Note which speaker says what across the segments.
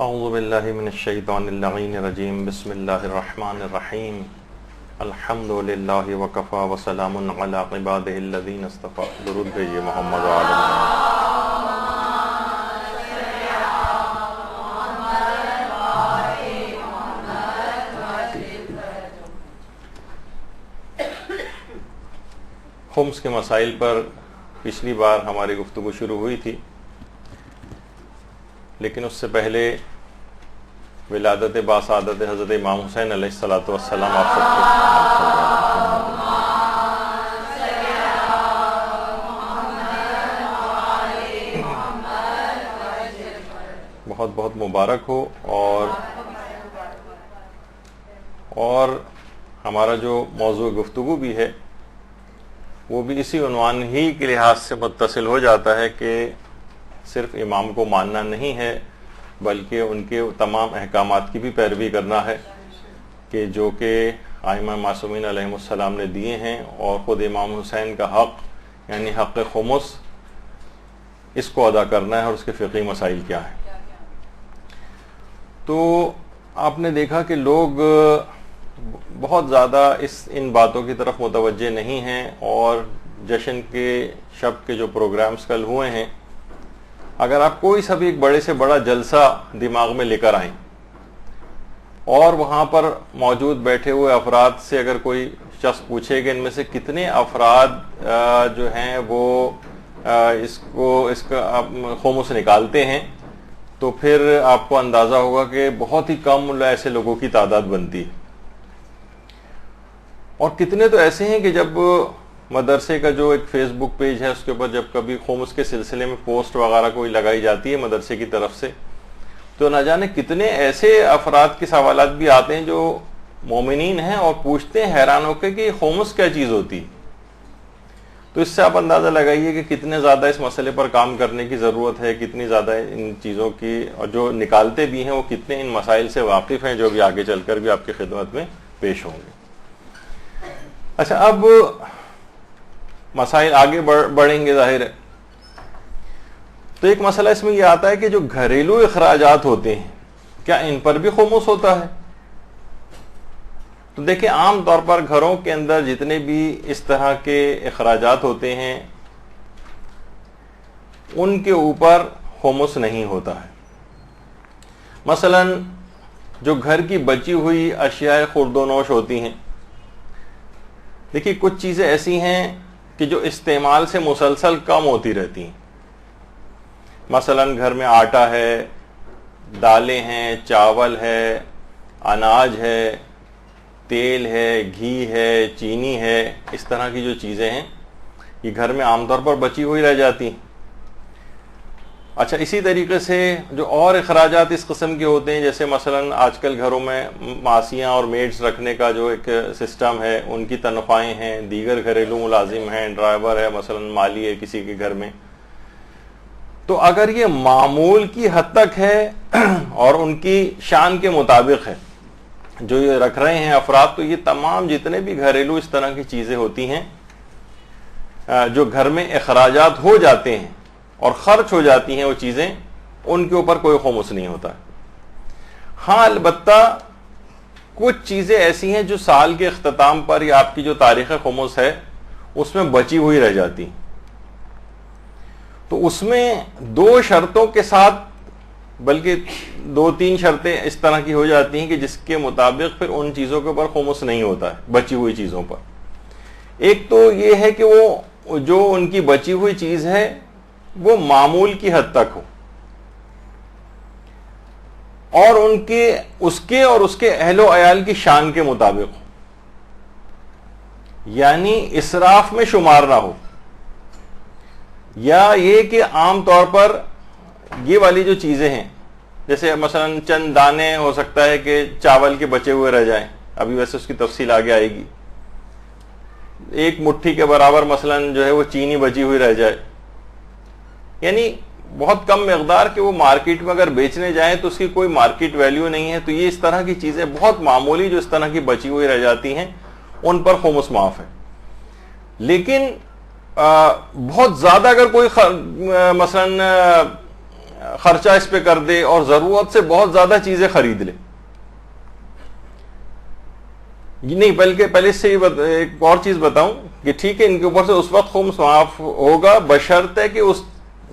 Speaker 1: اعوذ باللہ من الشیطان اللعین الرجیم بسم اللہ الرحمن الرحیم الحمد للہ وکفا وسلام علی عبادہ الذین اصطفیٰ. درود بھیجئے محمد و آل محمد. خمس کے مسائل پر پچھلی بار ہماری گفتگو شروع ہوئی تھی، لیکن اس سے پہلے ولادت باسعادت حضرت امام حسین علیہ الصلوۃ والسلام آپ سب کو بہت بہت مبارک ہو. اور ہمارا جو موضوع گفتگو بھی ہے وہ بھی اسی عنوان ہی کے لحاظ سے متصل ہو جاتا ہے کہ صرف امام کو ماننا نہیں ہے بلکہ ان کے تمام احکامات کی بھی پیروی کرنا ہے کہ جو کہ ائمہ معصومین علیہم السلام نے دیے ہیں، اور خود امام حسین کا حق یعنی حق خمس اس کو ادا کرنا ہے اور اس کے فقہی مسائل کیا ہیں. تو آپ نے دیکھا کہ لوگ بہت زیادہ ان باتوں کی طرف متوجہ نہیں ہیں، اور جشن کے شب کے جو پروگرامز کل ہوئے ہیں، اگر آپ کوئی سا بھی ایک بڑے سے بڑا جلسہ دماغ میں لے کر آئیں اور وہاں پر موجود بیٹھے ہوئے افراد سے اگر کوئی شخص پوچھے کہ ان میں سے کتنے افراد جو ہیں وہ اس کا خمس نکالتے ہیں، تو پھر آپ کو اندازہ ہوگا کہ بہت ہی کم ایسے لوگوں کی تعداد بنتی ہے. اور کتنے تو ایسے ہیں کہ جب مدرسے کا جو ایک فیس بک پیج ہے اس کے اوپر جب کبھی خمس کے سلسلے میں پوسٹ وغیرہ کوئی لگائی جاتی ہے مدرسے کی طرف سے، تو نہ جانے کتنے ایسے افراد کے سوالات بھی آتے ہیں جو مومنین ہیں اور پوچھتے ہیں حیران ہو کے کہ خمس کیا چیز ہوتی. تو اس سے آپ اندازہ لگائیے کہ کتنے زیادہ اس مسئلے پر کام کرنے کی ضرورت ہے، کتنی زیادہ ان چیزوں کی، اور جو نکالتے بھی ہیں وہ کتنے ان مسائل سے واقف ہیں جو بھی آگے چل کر بھی آپ کی خدمت میں پیش ہوں گے. اچھا، اب مسائل آگے بڑھیں گے ظاہر ہے. تو ایک مسئلہ اس میں یہ آتا ہے کہ جو گھریلو اخراجات ہوتے ہیں کیا ان پر بھی خمس ہوتا ہے؟ تو دیکھیں، عام طور پر گھروں کے اندر جتنے بھی اس طرح کے اخراجات ہوتے ہیں ان کے اوپر خمس نہیں ہوتا ہے. مثلا جو گھر کی بچی ہوئی اشیاء خورد و نوش ہوتی ہیں، دیکھیے کچھ چیزیں ایسی ہیں کہ جو استعمال سے مسلسل کم ہوتی رہتی ہیں. مثلا گھر میں آٹا ہے، دالیں ہیں، چاول ہے، اناج ہے، تیل ہے، گھی ہے، چینی ہے، اس طرح کی جو چیزیں ہیں یہ گھر میں عام طور پر بچی ہوئی رہ جاتی ہیں. اچھا، اسی طریقے سے جو اور اخراجات اس قسم کے ہوتے ہیں، جیسے مثلا آج کل گھروں میں ماسیاں اور میڈز رکھنے کا جو ایک سسٹم ہے، ان کی تنخواہیں ہیں، دیگر گھریلو ملازم ہیں، ڈرائیور ہے، مثلا مالی ہے کسی کے گھر میں. تو اگر یہ معمول کی حد تک ہے اور ان کی شان کے مطابق ہے جو یہ رکھ رہے ہیں افراد، تو یہ تمام جتنے بھی گھریلو اس طرح کی چیزیں ہوتی ہیں جو گھر میں اخراجات ہو جاتے ہیں اور خرچ ہو جاتی ہیں وہ چیزیں، ان کے اوپر کوئی خمس نہیں ہوتا. ہاں، البتہ کچھ چیزیں ایسی ہیں جو سال کے اختتام پر یا آپ کی جو تاریخ خمس ہے اس میں بچی ہوئی رہ جاتی ہیں. تو اس میں دو شرطوں کے ساتھ، بلکہ دو تین شرطیں اس طرح کی ہو جاتی ہیں کہ جس کے مطابق پھر ان چیزوں کے اوپر خمس نہیں ہوتا ہے بچی ہوئی چیزوں پر. ایک تو یہ ہے کہ وہ جو ان کی بچی ہوئی چیز ہے وہ معمول کی حد تک ہو، اور اس کے اہل و عیال کی شان کے مطابق ہو، یعنی اسراف میں شمار نہ ہو. یا یہ کہ عام طور پر یہ والی جو چیزیں ہیں، جیسے مثلا چند دانے ہو سکتا ہے کہ چاول کے بچے ہوئے رہ جائیں، ابھی ویسے اس کی تفصیل آگے آئے گی. ایک مٹھی کے برابر مثلا جو ہے وہ چینی بچی ہوئی رہ جائے، یعنی بہت کم مقدار کہ وہ مارکیٹ میں اگر بیچنے جائیں تو اس کی کوئی مارکیٹ ویلیو نہیں ہے. تو یہ اس طرح کی چیزیں بہت معمولی جو اس طرح کی بچی ہوئی رہ جاتی ہیں ان پر خمس معاف ہے. لیکن بہت زیادہ اگر کوئی مثلا خرچہ اس پہ کر دے اور ضرورت سے بہت زیادہ چیزیں خرید لے. نہیں، بلکہ پہلے سے ایک اور چیز بتاؤں کہ ٹھیک ہے ان کے اوپر سے اس وقت خمس معاف ہوگا بشرط کہ اس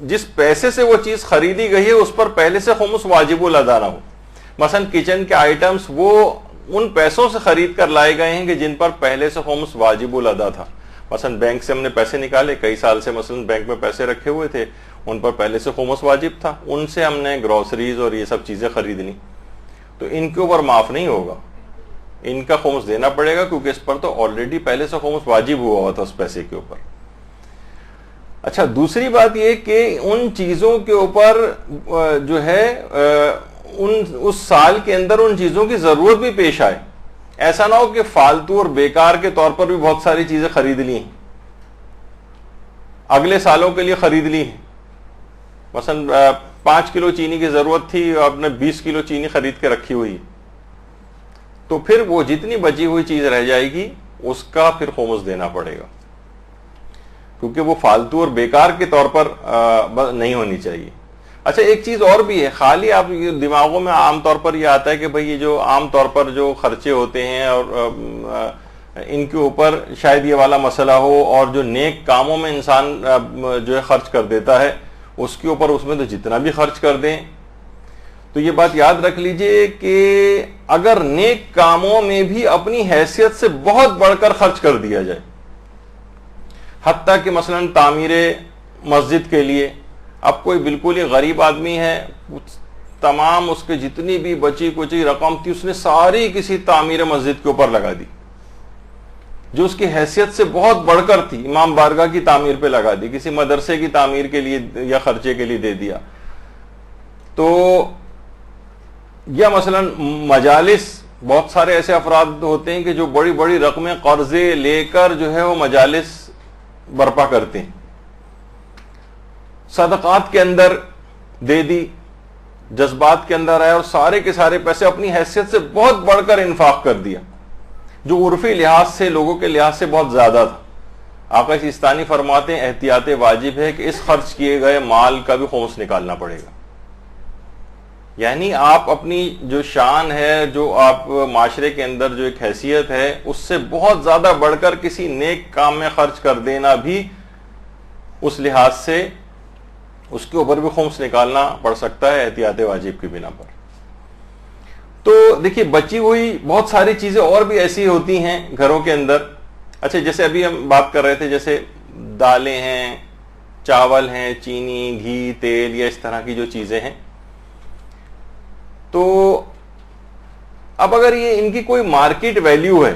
Speaker 1: جس پیسے سے وہ چیز خریدی گئی ہے اس پر پہلے سے خمس واجب الادا نہ ہو. مثلا کچن کے آئٹمز وہ ان پیسوں سے خرید کر لائے گئے ہیں کہ جن پر پہلے سے خمس واجب الادا تھا. مثلا بینک سے ہم نے پیسے نکالے، کئی سال سے مثلا بینک میں پیسے رکھے ہوئے تھے، ان پر پہلے سے خمس واجب تھا، ان سے ہم نے گروسریز اور یہ سب چیزیں خرید لی، تو ان کے اوپر معاف نہیں ہوگا، ان کا خمس دینا پڑے گا کیونکہ اس پر تو آلریڈی پہلے سے خمس واجب ہوا تھا اس پیسے کے اوپر. اچھا، دوسری بات یہ کہ ان چیزوں کے اوپر جو ہے اس سال کے اندر ان چیزوں کی ضرورت بھی پیش آئے. ایسا نہ ہو کہ فالتو اور بیکار کے طور پر بھی بہت ساری چیزیں خرید لی ہیں، اگلے سالوں کے لیے خرید لی ہیں. مثلا 5 کلو چینی کی ضرورت تھی، آپ نے 20 کلو چینی خرید کے رکھی ہوئی، تو پھر وہ جتنی بچی ہوئی چیز رہ جائے گی اس کا پھر خمس دینا پڑے گا، کیونکہ وہ فالتو اور بیکار کے طور پر نہیں ہونی چاہیے. اچھا، ایک چیز اور بھی ہے، خالی آپ دماغوں میں عام طور پر یہ آتا ہے کہ بھئی یہ جو عام طور پر جو خرچے ہوتے ہیں اور ان کے اوپر شاید یہ والا مسئلہ ہو، اور جو نیک کاموں میں انسان جو ہے خرچ کر دیتا ہے اس کے اوپر اس میں تو جتنا بھی خرچ کر دیں. تو یہ بات یاد رکھ لیجئے کہ اگر نیک کاموں میں بھی اپنی حیثیت سے بہت بڑھ کر خرچ کر دیا جائے، حتیٰ کہ مثلا تعمیر مسجد کے لیے، اب کوئی بالکل ہی غریب آدمی ہے، تمام اس کے جتنی بھی بچی کچی رقم تھی اس نے ساری کسی تعمیر مسجد کے اوپر لگا دی، جو اس کی حیثیت سے بہت بڑھ کر تھی، امام بارگاہ کی تعمیر پہ لگا دی، کسی مدرسے کی تعمیر کے لیے یا خرچے کے لیے دے دیا. تو یا مثلا مجالس، بہت سارے ایسے افراد ہوتے ہیں کہ جو بڑی بڑی رقمیں قرضے لے کر جو ہے وہ مجالس برپا کرتے ہیں، صدقات کے اندر دے دی، جذبات کے اندر آئے اور سارے کے سارے پیسے اپنی حیثیت سے بہت بڑھ کر انفاق کر دیا، جو عرفی لحاظ سے لوگوں کے لحاظ سے بہت زیادہ تھا. آقا سیستانی فرماتے ہیں احتیاط واجب ہے کہ اس خرچ کیے گئے مال کا بھی خمس نکالنا پڑے گا. یعنی آپ اپنی جو شان ہے، جو آپ معاشرے کے اندر جو ایک حیثیت ہے، اس سے بہت زیادہ بڑھ کر کسی نیک کام میں خرچ کر دینا بھی اس لحاظ سے اس کے اوپر بھی خمس نکالنا پڑ سکتا ہے احتیاط واجب کی بنا پر. تو دیکھیے، بچی ہوئی بہت ساری چیزیں اور بھی ایسی ہوتی ہیں گھروں کے اندر. اچھا، جیسے ابھی ہم بات کر رہے تھے، جیسے دالیں ہیں، چاول ہیں، چینی، گھی، تیل، یا اس طرح کی جو چیزیں ہیں، تو اب اگر یہ ان کی کوئی مارکیٹ ویلیو ہے،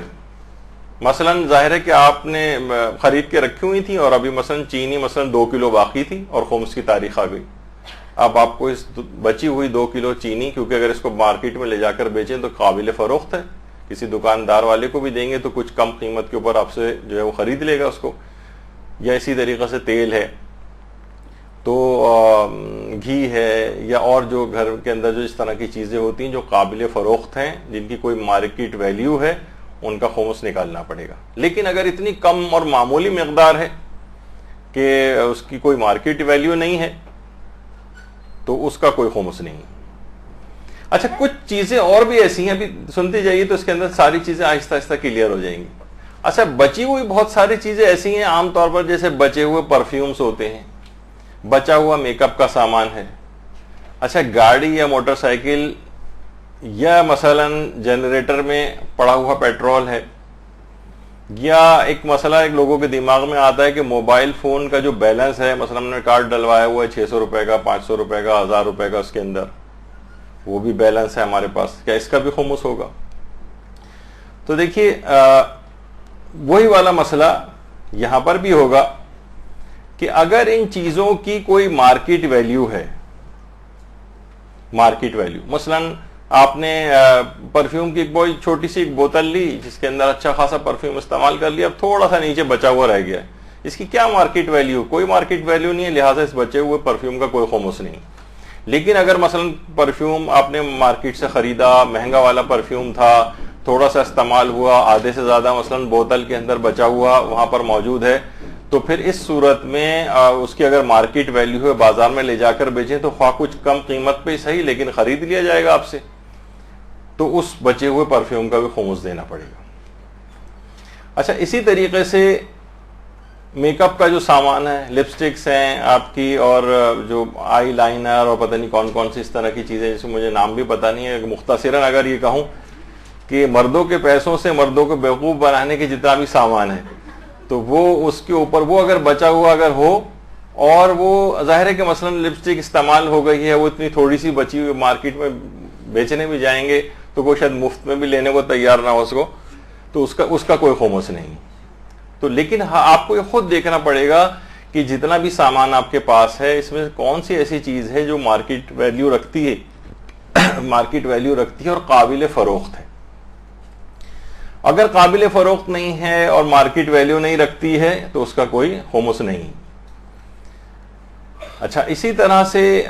Speaker 1: مثلا ظاہر ہے کہ آپ نے خرید کے رکھی ہوئی تھی اور ابھی مثلا چینی مثلا 2 کلو باقی تھی اور خمس کی تاریخ آ گئی، اب آپ کو اس بچی ہوئی 2 کلو چینی، کیونکہ اگر اس کو مارکیٹ میں لے جا کر بیچیں تو قابل فروخت ہے، کسی دکاندار والے کو بھی دیں گے تو کچھ کم قیمت کے اوپر آپ سے جو ہے وہ خرید لے گا اس کو. یا اسی طریقے سے تیل ہے، تو گھی ہے، یا اور جو گھر کے اندر جو اس طرح کی چیزیں ہوتی ہیں جو قابل فروخت ہیں، جن کی کوئی مارکیٹ ویلیو ہے، ان کا خمس نکالنا پڑے گا. لیکن اگر اتنی کم اور معمولی مقدار ہے کہ اس کی کوئی مارکیٹ ویلیو نہیں ہے تو اس کا کوئی خمس نہیں. اچھا، کچھ چیزیں اور بھی ایسی ہیں، ابھی سنتے جائیے تو اس کے اندر ساری چیزیں آہستہ آہستہ کلیئر ہو جائیں گی. اچھا، بچی ہوئی بہت ساری چیزیں ایسی ہیں عام طور پر، جیسے بچے ہوئے پرفیومز ہوتے ہیں، بچا ہوا میک اپ کا سامان ہے. اچھا، گاڑی یا موٹر سائیکل یا مثلا جنریٹر میں پڑا ہوا پیٹرول ہے، یا ایک مسئلہ ایک لوگوں کے دماغ میں آتا ہے کہ موبائل فون کا جو بیلنس ہے، مثلا ہم نے کارڈ ڈلوایا ہوا ہے 600 روپے کا، 500 روپے کا، 1000 روپے کا، اس کے اندر وہ بھی بیلنس ہے ہمارے پاس، کیا اس کا بھی خمس ہوگا؟ تو دیکھیے، وہی والا مسئلہ یہاں پر بھی ہوگا کہ اگر ان چیزوں کی کوئی مارکیٹ ویلیو ہے، مارکیٹ ویلیو، مثلا آپ نے پرفیوم کی کوئی چھوٹی سی ایک بوتل لی جس کے اندر اچھا خاصا پرفیوم استعمال کر لیا، اب تھوڑا سا نیچے بچا ہوا رہ گیا ہے، اس کی کیا مارکیٹ ویلیو؟ کوئی مارکیٹ ویلیو نہیں ہے، لہٰذا اس بچے ہوئے پرفیوم کا کوئی خمس نہیں. لیکن اگر مثلا پرفیوم آپ نے مارکیٹ سے خریدا، مہنگا والا پرفیوم تھا، تھوڑا سا استعمال ہوا، آدھے سے زیادہ مثلا بوتل کے اندر بچا ہوا وہاں پر موجود ہے، تو پھر اس صورت میں اس کی اگر مارکیٹ ویلیو ہے بازار میں لے جا کر بیچیں تو خواہ کچھ کم قیمت پہ صحیح لیکن خرید لیا جائے گا آپ سے، تو اس بچے ہوئے پرفیوم کا بھی خمس دینا پڑے گا۔ اچھا، اسی طریقے سے میک اپ کا جو سامان ہے، لپسٹکس ہیں آپ کی، اور جو آئی لائنر اور پتہ نہیں کون کون سی اس طرح کی چیزیں، جیسے مجھے نام بھی پتہ نہیں ہے، مختصراً اگر یہ کہوں کہ مردوں کے پیسوں سے مردوں کو بیوقوف بنانے کے جتنا بھی سامان ہے، تو وہ اس کے اوپر وہ اگر بچا ہوا اگر ہو، اور وہ ظاہر ہے کہ مثلا لپسٹک استعمال ہو گئی ہے، وہ اتنی تھوڑی سی بچی ہوئی مارکیٹ میں بیچنے بھی جائیں گے تو کوئی شاید مفت میں بھی لینے کو تیار نہ ہو اس کو، تو اس کا کوئی خمس نہیں۔ تو لیکن آپ کو یہ خود دیکھنا پڑے گا کہ جتنا بھی سامان آپ کے پاس ہے اس میں کون سی ایسی چیز ہے جو مارکیٹ ویلیو رکھتی ہے اور قابل فروخت ہے۔ اگر قابل فروخت نہیں ہے اور مارکیٹ ویلیو نہیں رکھتی ہے تو اس کا کوئی خمس نہیں۔ اچھا، اسی طرح سے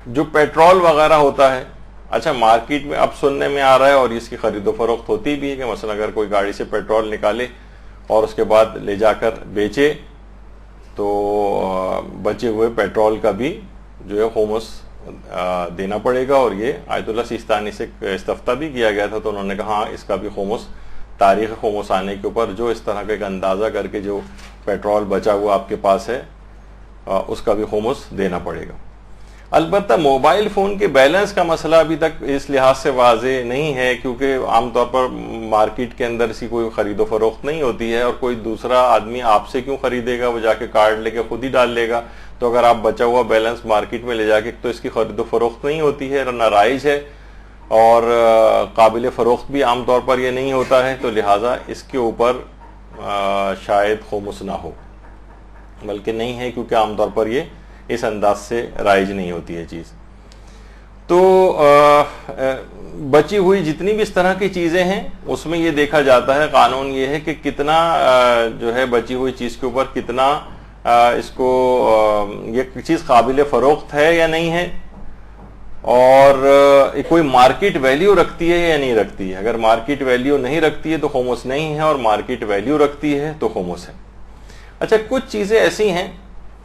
Speaker 1: جو پیٹرول وغیرہ ہوتا ہے، اچھا مارکیٹ میں اب سننے میں آ رہا ہے اور اس کی خرید و فروخت ہوتی بھی ہے کہ مثلا اگر کوئی گاڑی سے پیٹرول نکالے اور اس کے بعد لے جا کر بیچے تو بچے ہوئے پیٹرول کا بھی جو ہے خمس دینا پڑے گا، اور یہ آیت اللہ سیستانی سے استفتاء بھی کیا گیا تھا تو انہوں نے کہا ہاں اس کا بھی خمس، تاریخ خمس آنے کے اوپر جو اس طرح کا ایک اندازہ کر کے جو پیٹرول بچا ہوا آپ کے پاس ہے اس کا بھی خمس دینا پڑے گا۔ البتہ موبائل فون کے بیلنس کا مسئلہ ابھی تک اس لحاظ سے واضح نہیں ہے، کیونکہ عام طور پر مارکیٹ کے اندر اسی کوئی خرید و فروخت نہیں ہوتی ہے، اور کوئی دوسرا آدمی آپ سے کیوں خریدے گا، وہ جا کے کارڈ لے کے خود ہی ڈال لے گا۔ تو اگر آپ بچا ہوا بیلنس مارکیٹ میں لے جا کے، تو اس کی خرید و فروخت نہیں ہوتی ہے، نارائج ہے، اور قابل فروخت بھی عام طور پر یہ نہیں ہوتا ہے، تو لہٰذا اس کے اوپر شاید خمس نہ ہو، بلکہ نہیں ہے، کیونکہ عام طور پر یہ اس انداز سے رائج نہیں ہوتی ہے چیز۔ تو بچی ہوئی جتنی بھی اس طرح کی چیزیں ہیں اس میں یہ دیکھا جاتا ہے، قانون یہ ہے کہ کتنا جو ہے بچی ہوئی چیز کے اوپر کتنا اس کو یہ چیز قابل فروخت ہے یا نہیں ہے، اور کوئی مارکیٹ ویلیو رکھتی ہے یا نہیں رکھتی ہے۔ اگر مارکیٹ ویلیو نہیں رکھتی ہے تو خمس نہیں ہے، اور مارکیٹ ویلیو رکھتی ہے تو خمس ہے۔ اچھا، کچھ چیزیں ایسی ہیں،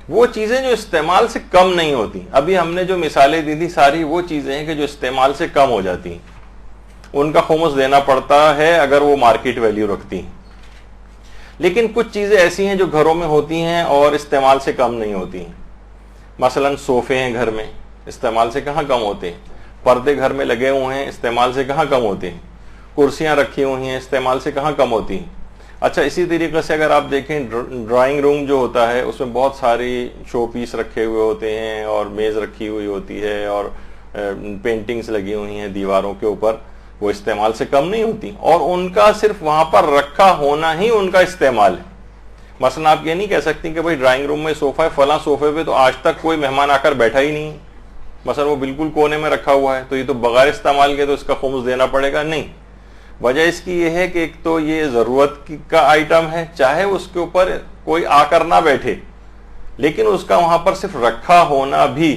Speaker 1: وہ چیزیں جو استعمال سے کم نہیں ہوتی، ابھی ہم نے جو مثالیں دی تھی ساری وہ چیزیں ہیں کہ جو استعمال سے کم ہو جاتی ہیں، ان کا خمس دینا پڑتا ہے اگر وہ مارکیٹ ویلیو رکھتی ہیں۔ لیکن کچھ چیزیں ایسی ہیں جو گھروں میں ہوتی ہیں اور استعمال سے کم نہیں ہوتی ہیں، مثلا صوفے ہیں گھر میں، استعمال سے کہاں کم ہوتے ہیں، پردے گھر میں لگے ہوئے ہیں، استعمال سے کہاں کم ہوتے ہیں، کرسیاں رکھی ہوئی ہیں، استعمال سے کہاں کم ہوتی ہیں۔ اچھا، اسی طریقے سے اگر آپ دیکھیں ڈرائنگ روم جو ہوتا ہے اس میں بہت ساری شو پیس رکھے ہوئے ہوتے ہیں، اور میز رکھی ہوئی ہوتی ہے، اور پینٹنگز لگی ہوئی ہیں دیواروں کے اوپر، وہ استعمال سے کم نہیں ہوتی، اور ان کا صرف وہاں پر رکھا ہونا ہی ان کا استعمال ہے۔ مثلا آپ یہ نہیں کہہ سکتی کہ بھائی ڈرائنگ روم میں صوفہ ہے، فلاں صوفے پہ تو آج تک کوئی مہمان آ کر بیٹھا ہی نہیں، مثلا وہ بالکل کونے میں رکھا ہوا ہے، تو یہ تو بغیر استعمال کے تو اس کا خمس دینا پڑے گا، نہیں۔ وجہ اس کی یہ ہے کہ ایک تو یہ ضرورت کا آئٹم ہے، چاہے اس کے اوپر کوئی آ کر نہ بیٹھے، لیکن اس کا وہاں پر صرف رکھا ہونا بھی،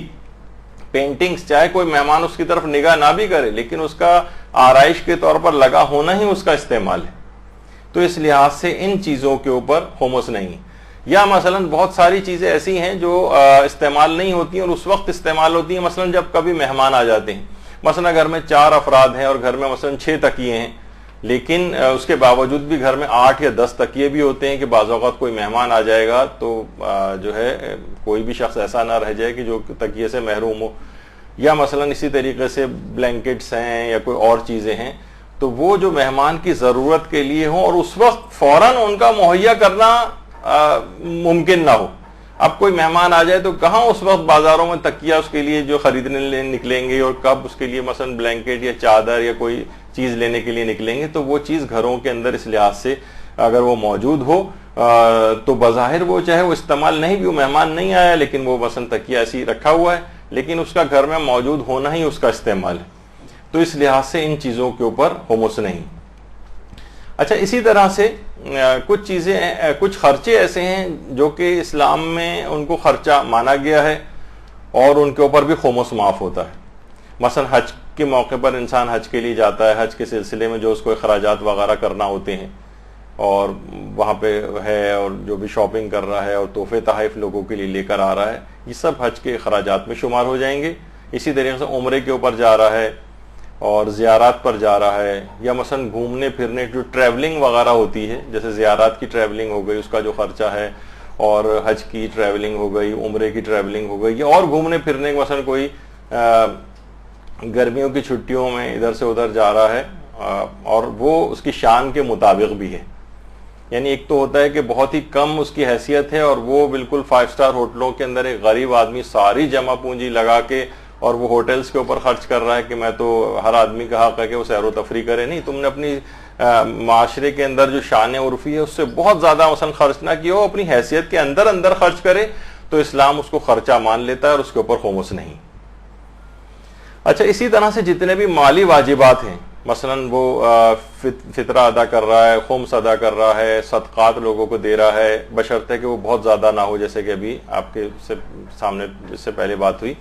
Speaker 1: پینٹنگز چاہے کوئی مہمان اس کی طرف نگاہ نہ بھی کرے لیکن اس کا آرائش کے طور پر لگا ہونا ہی اس کا استعمال ہے، تو اس لحاظ سے ان چیزوں کے اوپر خمس نہیں۔ یا مثلا بہت ساری چیزیں ایسی ہیں جو استعمال نہیں ہوتی ہیں اور اس وقت استعمال ہوتی ہیں، مثلا جب کبھی مہمان آ جاتے ہیں، مثلا گھر میں 4 افراد ہیں اور گھر میں مثلا 6 تکیے ہیں، لیکن اس کے باوجود بھی گھر میں 8 یا 10 تکیے بھی ہوتے ہیں کہ بعض اوقات کوئی مہمان آ جائے گا تو جو ہے کوئی بھی شخص ایسا نہ رہ جائے کہ جو تکیے سے محروم ہو، یا مثلا اسی طریقے سے بلینکٹس ہیں یا کوئی اور چیزیں ہیں، تو وہ جو مہمان کی ضرورت کے لیے ہوں اور اس وقت فوراً ان کا مہیا کرنا ممکن نہ ہو۔ اب کوئی مہمان آ جائے تو کہاں اس وقت بازاروں میں تکیہ اس کے لیے جو خریدنے نکلیں گے، اور کب اس کے لیے مثلا بلینکٹ یا چادر یا کوئی چیز لینے کے لیے نکلیں گے، تو وہ چیز گھروں کے اندر اس لحاظ سے اگر وہ موجود ہو تو بظاہر وہ چاہے وہ استعمال نہیں بھی ہو، مہمان نہیں آیا لیکن وہ مثلا تکیہ ایسی رکھا ہوا ہے، لیکن اس کا گھر میں موجود ہونا ہی اس کا استعمال ہے، تو اس لحاظ سے ان چیزوں کے اوپر خمس نہیں۔ اچھا، اسی طرح سے کچھ چیزیں، کچھ خرچے ایسے ہیں جو کہ اسلام میں ان کو خرچہ مانا گیا ہے اور ان کے اوپر بھی خمس معاف ہوتا ہے۔ مثلا حج کے موقع پر انسان حج کے لیے جاتا ہے، حج کے سلسلے میں جو اس کو اخراجات وغیرہ کرنا ہوتے ہیں، اور وہاں پہ ہے اور جو بھی شاپنگ کر رہا ہے اور تحفے تحائف لوگوں کے لیے لے کر آ رہا ہے، یہ سب حج کے اخراجات میں شمار ہو جائیں گے. اسی طریقے سے عمرے کے اوپر جا رہا ہے اور زیارات پر جا رہا ہے، یا مثلا گھومنے پھرنے جو ٹریولنگ وغیرہ ہوتی ہے، جیسے زیارات کی ٹریولنگ ہو گئی، اس کا جو خرچہ ہے، اور حج کی ٹریولنگ ہو گئی، عمرے کی ٹریولنگ ہو گئی، یا اور گھومنے پھرنے مثلا کوئی گرمیوں کی چھٹیوں میں ادھر سے ادھر جا رہا ہے، اور وہ اس کی شان کے مطابق بھی ہے. یعنی ایک تو ہوتا ہے کہ بہت ہی کم اس کی حیثیت ہے اور وہ بالکل 5 اسٹار ہوٹلوں کے اندر ایک غریب آدمی ساری جمع پونجی لگا کے اور وہ ہوٹلز کے اوپر خرچ کر رہا ہے کہ میں تو ہر آدمی کا حق ہے کہ وہ سیر و تفریح کرے. نہیں، تم نے اپنی معاشرے کے اندر جو شان عرفی ہے اس سے بہت زیادہ مثلا خرچ نہ کیا ہو، اپنی حیثیت کے اندر خرچ کرے تو اسلام اس کو خرچہ مان لیتا ہے اور اس کے اوپر خمس نہیں. اچھا، اسی طرح سے جتنے بھی مالی واجبات ہیں، مثلا وہ فطرہ ادا کر رہا ہے، خمس ادا کر رہا ہے، صدقات لوگوں کو دے رہا ہے، بشرطے کہ وہ بہت زیادہ نہ ہو، جیسے کہ ابھی آپ کے سامنے اس سے پہلے بات ہوئی.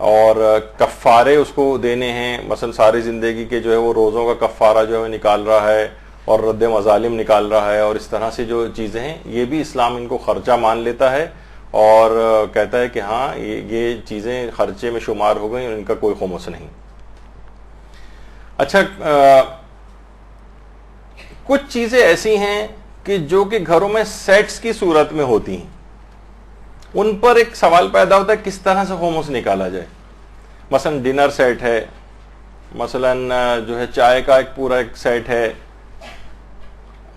Speaker 1: اور کفارے اس کو دینے ہیں، مثلا ساری زندگی کے جو ہے وہ روزوں کا کفارہ جو ہے نکال رہا ہے اور رد مظالم نکال رہا ہے، اور اس طرح سے جو چیزیں ہیں یہ بھی اسلام ان کو خرچہ مان لیتا ہے اور کہتا ہے کہ ہاں یہ چیزیں خرچے میں شمار ہو گئیں اور ان کا کوئی خمس نہیں. اچھا، کچھ چیزیں ایسی ہیں کہ جو کہ گھروں میں سیٹس کی صورت میں ہوتی ہیں، ان پر ایک سوال پیدا ہوتا ہے کس طرح سے خمس نکالا جائے. مثلا ڈنر سیٹ ہے، مثلا جو ہے چائے کا ایک پورا ایک سیٹ ہے،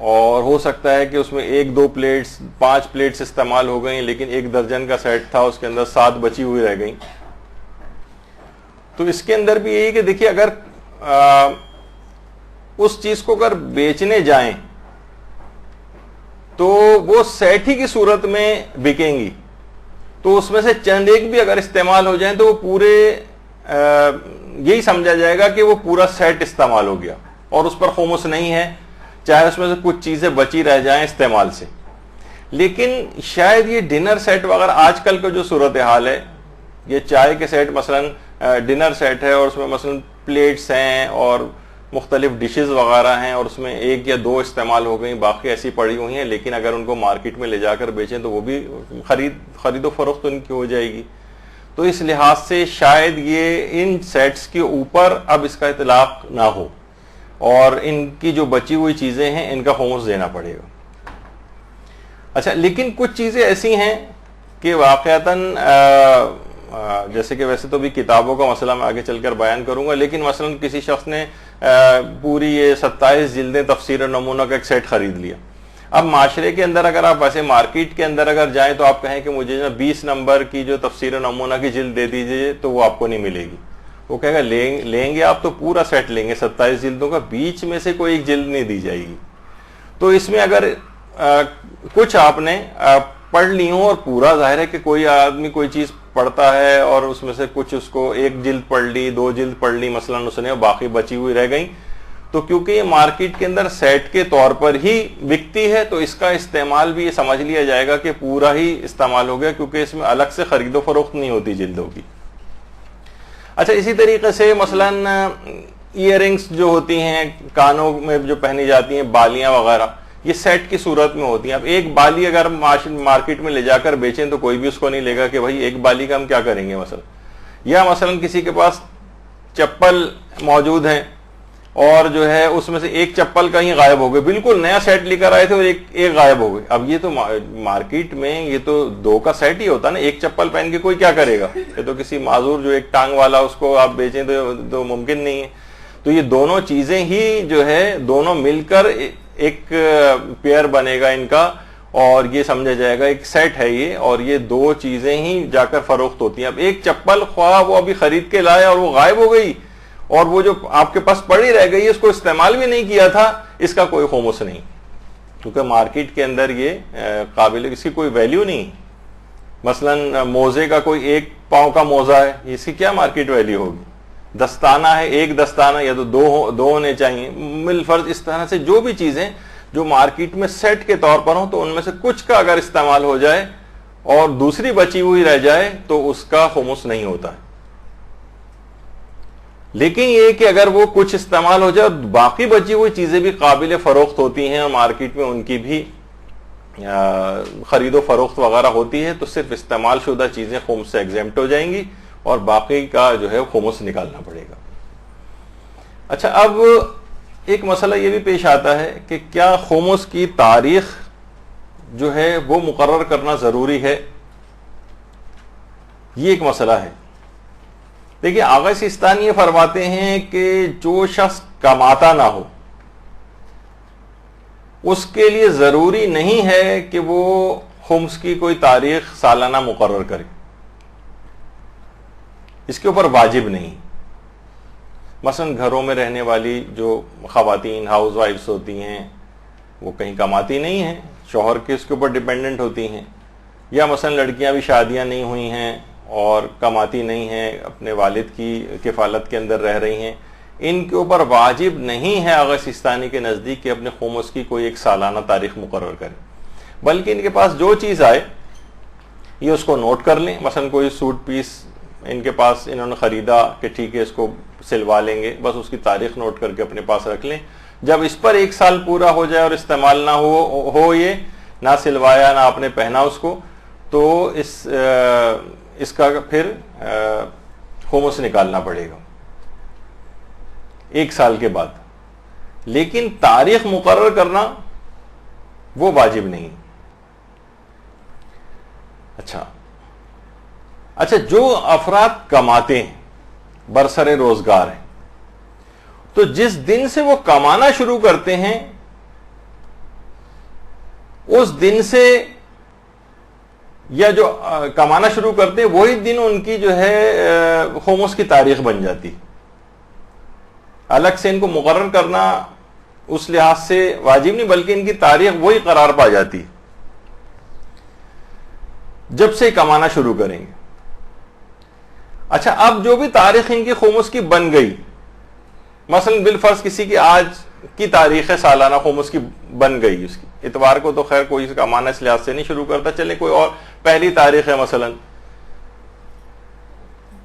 Speaker 1: اور ہو سکتا ہے کہ اس میں 1-2 پلیٹس 5 پلیٹس استعمال ہو گئیں، لیکن 1 درجن کا سیٹ تھا، اس کے اندر 7 بچی ہوئی رہ گئیں. تو اس کے اندر بھی یہی کہ دیکھیے، اگر اس چیز کو اگر بیچنے جائیں تو وہ سیٹ ہی کی صورت میں بکیں گی، تو اس میں سے چند ایک بھی اگر استعمال ہو جائیں تو وہ پورے یہی سمجھا جائے گا کہ وہ پورا سیٹ استعمال ہو گیا اور اس پر خمس نہیں ہے، چاہے اس میں سے کچھ چیزیں بچی رہ جائیں استعمال سے. لیکن شاید یہ ڈنر سیٹ وغیرہ آج کل کا جو صورتحال ہے، یہ چائے کے سیٹ مثلا ڈنر سیٹ ہے اور اس میں مثلا پلیٹس ہیں اور مختلف ڈشز وغیرہ ہیں، اور اس میں 1 یا 2 استعمال ہو گئیں، باقی ایسی پڑی ہوئی ہیں، لیکن اگر ان کو مارکیٹ میں لے جا کر بیچیں تو وہ بھی خرید و فروخت ان کی ہو جائے گی. تو اس لحاظ سے شاید یہ ان سیٹس کے اوپر اب اس کا اطلاق نہ ہو اور ان کی جو بچی ہوئی چیزیں ہیں ان کا خمس دینا پڑے گا. اچھا، لیکن کچھ چیزیں ایسی ہیں کہ واقعتاً جیسے کہ ویسے تو بھی کتابوں کا مسئلہ میں آگے چل کر بیان کروں گا، لیکن مثلا کسی شخص نے پوری یہ 27 جلدیں تفسیر نمونہ کا ایک سیٹ خرید لیا. اب معاشرے کے اندر اگر آپ ایسے مارکیٹ کے اندر اگر جائیں تو آپ کہیں کہ مجھے 20 نمبر کی جو تفسیر نمونہ کی جلد دے دیجئے، تو وہ آپ کو نہیں ملے گی. وہ کہے گا لیں گے آپ تو پورا سیٹ لیں گے 27 جلدوں کا، بیچ میں سے کوئی ایک جلد نہیں دی جائے گی. تو اس میں اگر کچھ آپ نے پڑھ لی ہوں اور پورا ظاہر ہے کہ کوئی آدمی کوئی چیز پڑھتا ہے اور اس میں سے کچھ اس کو 1 جلد پڑھ لی، 2 جلد پڑھ لی مثلا اس نے، باقی بچی ہوئی رہ گئیں، تو کیونکہ یہ مارکیٹ کے اندر سیٹ کے طور پر ہی بکتی ہے تو اس کا استعمال بھی یہ سمجھ لیا جائے گا کہ پورا ہی استعمال ہو گیا، کیونکہ اس میں الگ سے خرید و فروخت نہیں ہوتی جلدوں کی. اچھا، اسی طریقے سے مثلا ایئر رنگس جو ہوتی ہیں کانوں میں جو پہنی جاتی ہیں، بالیاں وغیرہ، یہ سیٹ کی صورت میں ہوتی ہیں. اب ایک بالی اگر مارکیٹ میں لے جا کر بیچیں تو کوئی بھی اس کو نہیں لے گا کہ بھائی ایک بالی کا ہم کیا کریں گے مثلا. یا مثلا کسی کے پاس چپل موجود ہیں اور جو ہے اس میں سے ایک چپل کہیں غائب ہو گئی، بالکل نیا سیٹ لے کر آئے تھے اور ایک غائب ہو گئی. اب یہ تو مارکیٹ میں یہ تو 2 کا سیٹ ہی ہوتا نا، ایک چپل پہن کے کوئی کیا کرے گا؟ یہ تو کسی معذور جو ایک ٹانگ والا اس کو آپ بیچیں تو ممکن نہیں ہے. تو یہ دونوں چیزیں ہی جو ہے دونوں مل کر ایک پیئر بنے گا ان کا، اور یہ سمجھا جائے گا ایک سیٹ ہے یہ، اور یہ 2 چیزیں ہی جا کر فروخت ہوتی ہیں. اب ایک چپل خواہ وہ ابھی خرید کے لائے اور وہ غائب ہو گئی، اور وہ جو آپ کے پاس پڑی رہ گئی اس کو استعمال بھی نہیں کیا تھا، اس کا کوئی خمس نہیں، کیونکہ مارکیٹ کے اندر یہ قابل، اس کی کوئی ویلیو نہیں. مثلا موزے کا کوئی 1 پاؤں کا موزہ ہے، اس کی کیا مارکیٹ ویلیو ہوگی؟ دستانہ ہے، 1 دستانہ یا تو 2 ہونے چاہیے مل فرض. اس طرح سے جو بھی چیزیں جو مارکیٹ میں سیٹ کے طور پر ہوں تو ان میں سے کچھ کا اگر استعمال ہو جائے اور دوسری بچی ہوئی رہ جائے تو اس کا خمس نہیں ہوتا ہے. لیکن یہ کہ اگر وہ کچھ استعمال ہو جائے اور باقی بچی ہوئی چیزیں بھی قابل فروخت ہوتی ہیں اور مارکیٹ میں ان کی بھی خرید و فروخت وغیرہ ہوتی ہے، تو صرف استعمال شدہ چیزیں خمس سے ایگزیمپٹ ہو جائیں گی اور باقی کا جو ہے خمس نکالنا پڑے گا۔ اچھا، اب ایک مسئلہ یہ بھی پیش آتا ہے کہ کیا خمس کی تاریخ جو ہے وہ مقرر کرنا ضروری ہے؟ یہ ایک مسئلہ ہے۔ دیکھیے، آغا سیستانی یہ فرماتے ہیں کہ جو شخص کماتا نہ ہو اس کے لیے ضروری نہیں ہے کہ وہ خمس کی کوئی تاریخ سالانہ مقرر کرے، اس کے اوپر واجب نہیں۔ مثلا گھروں میں رہنے والی جو خواتین ہاؤس وائفز ہوتی ہیں وہ کہیں کماتی نہیں ہیں، شوہر کے اس کے اوپر ڈیپینڈنٹ ہوتی ہیں، یا مثلا لڑکیاں بھی شادیاں نہیں ہوئی ہیں اور کماتی نہیں ہیں، اپنے والد کی کفالت کے اندر رہ رہی ہیں، ان کے اوپر واجب نہیں ہے آغا سیستانی کے نزدیک کہ اپنے خمس کی کوئی ایک سالانہ تاریخ مقرر کریں، بلکہ ان کے پاس جو چیز آئے یہ اس کو نوٹ کر لیں۔ مثلا کوئی سوٹ پیس ان کے پاس انہوں نے خریدا کہ ٹھیک ہے اس کو سلوا لیں گے، بس اس کی تاریخ نوٹ کر کے اپنے پاس رکھ لیں۔ جب اس پر 1 سال پورا ہو جائے اور استعمال نہ ہو یہ نہ سلوایا نہ آپ نے پہنا اس کو، تو اس کا پھر خمس نکالنا پڑے گا 1 سال کے بعد۔ لیکن تاریخ مقرر کرنا وہ واجب نہیں۔ اچھا، جو افراد کماتے ہیں، برسر روزگار ہیں، تو جس دن سے وہ کمانا شروع کرتے ہیں اس دن سے، یا جو کمانا شروع کرتے ہیں وہی دن ان کی جو ہے خمس کی تاریخ بن جاتی۔ الگ سے ان کو مقرر کرنا اس لحاظ سے واجب نہیں، بلکہ ان کی تاریخ وہی قرار پا جاتی جب سے کمانا شروع کریں گے۔ اچھا، اب جو بھی تاریخ ان کی خمس کی بن گئی، مثلا بالفرض کسی کی آج کی تاریخ ہے سالانہ خمس کی بن گئی، اس کی اتوار کو تو خیر کوئی کمانا اس لحاظ سے نہیں شروع کرتا، چلے کوئی اور پہلی تاریخ ہے مثلا،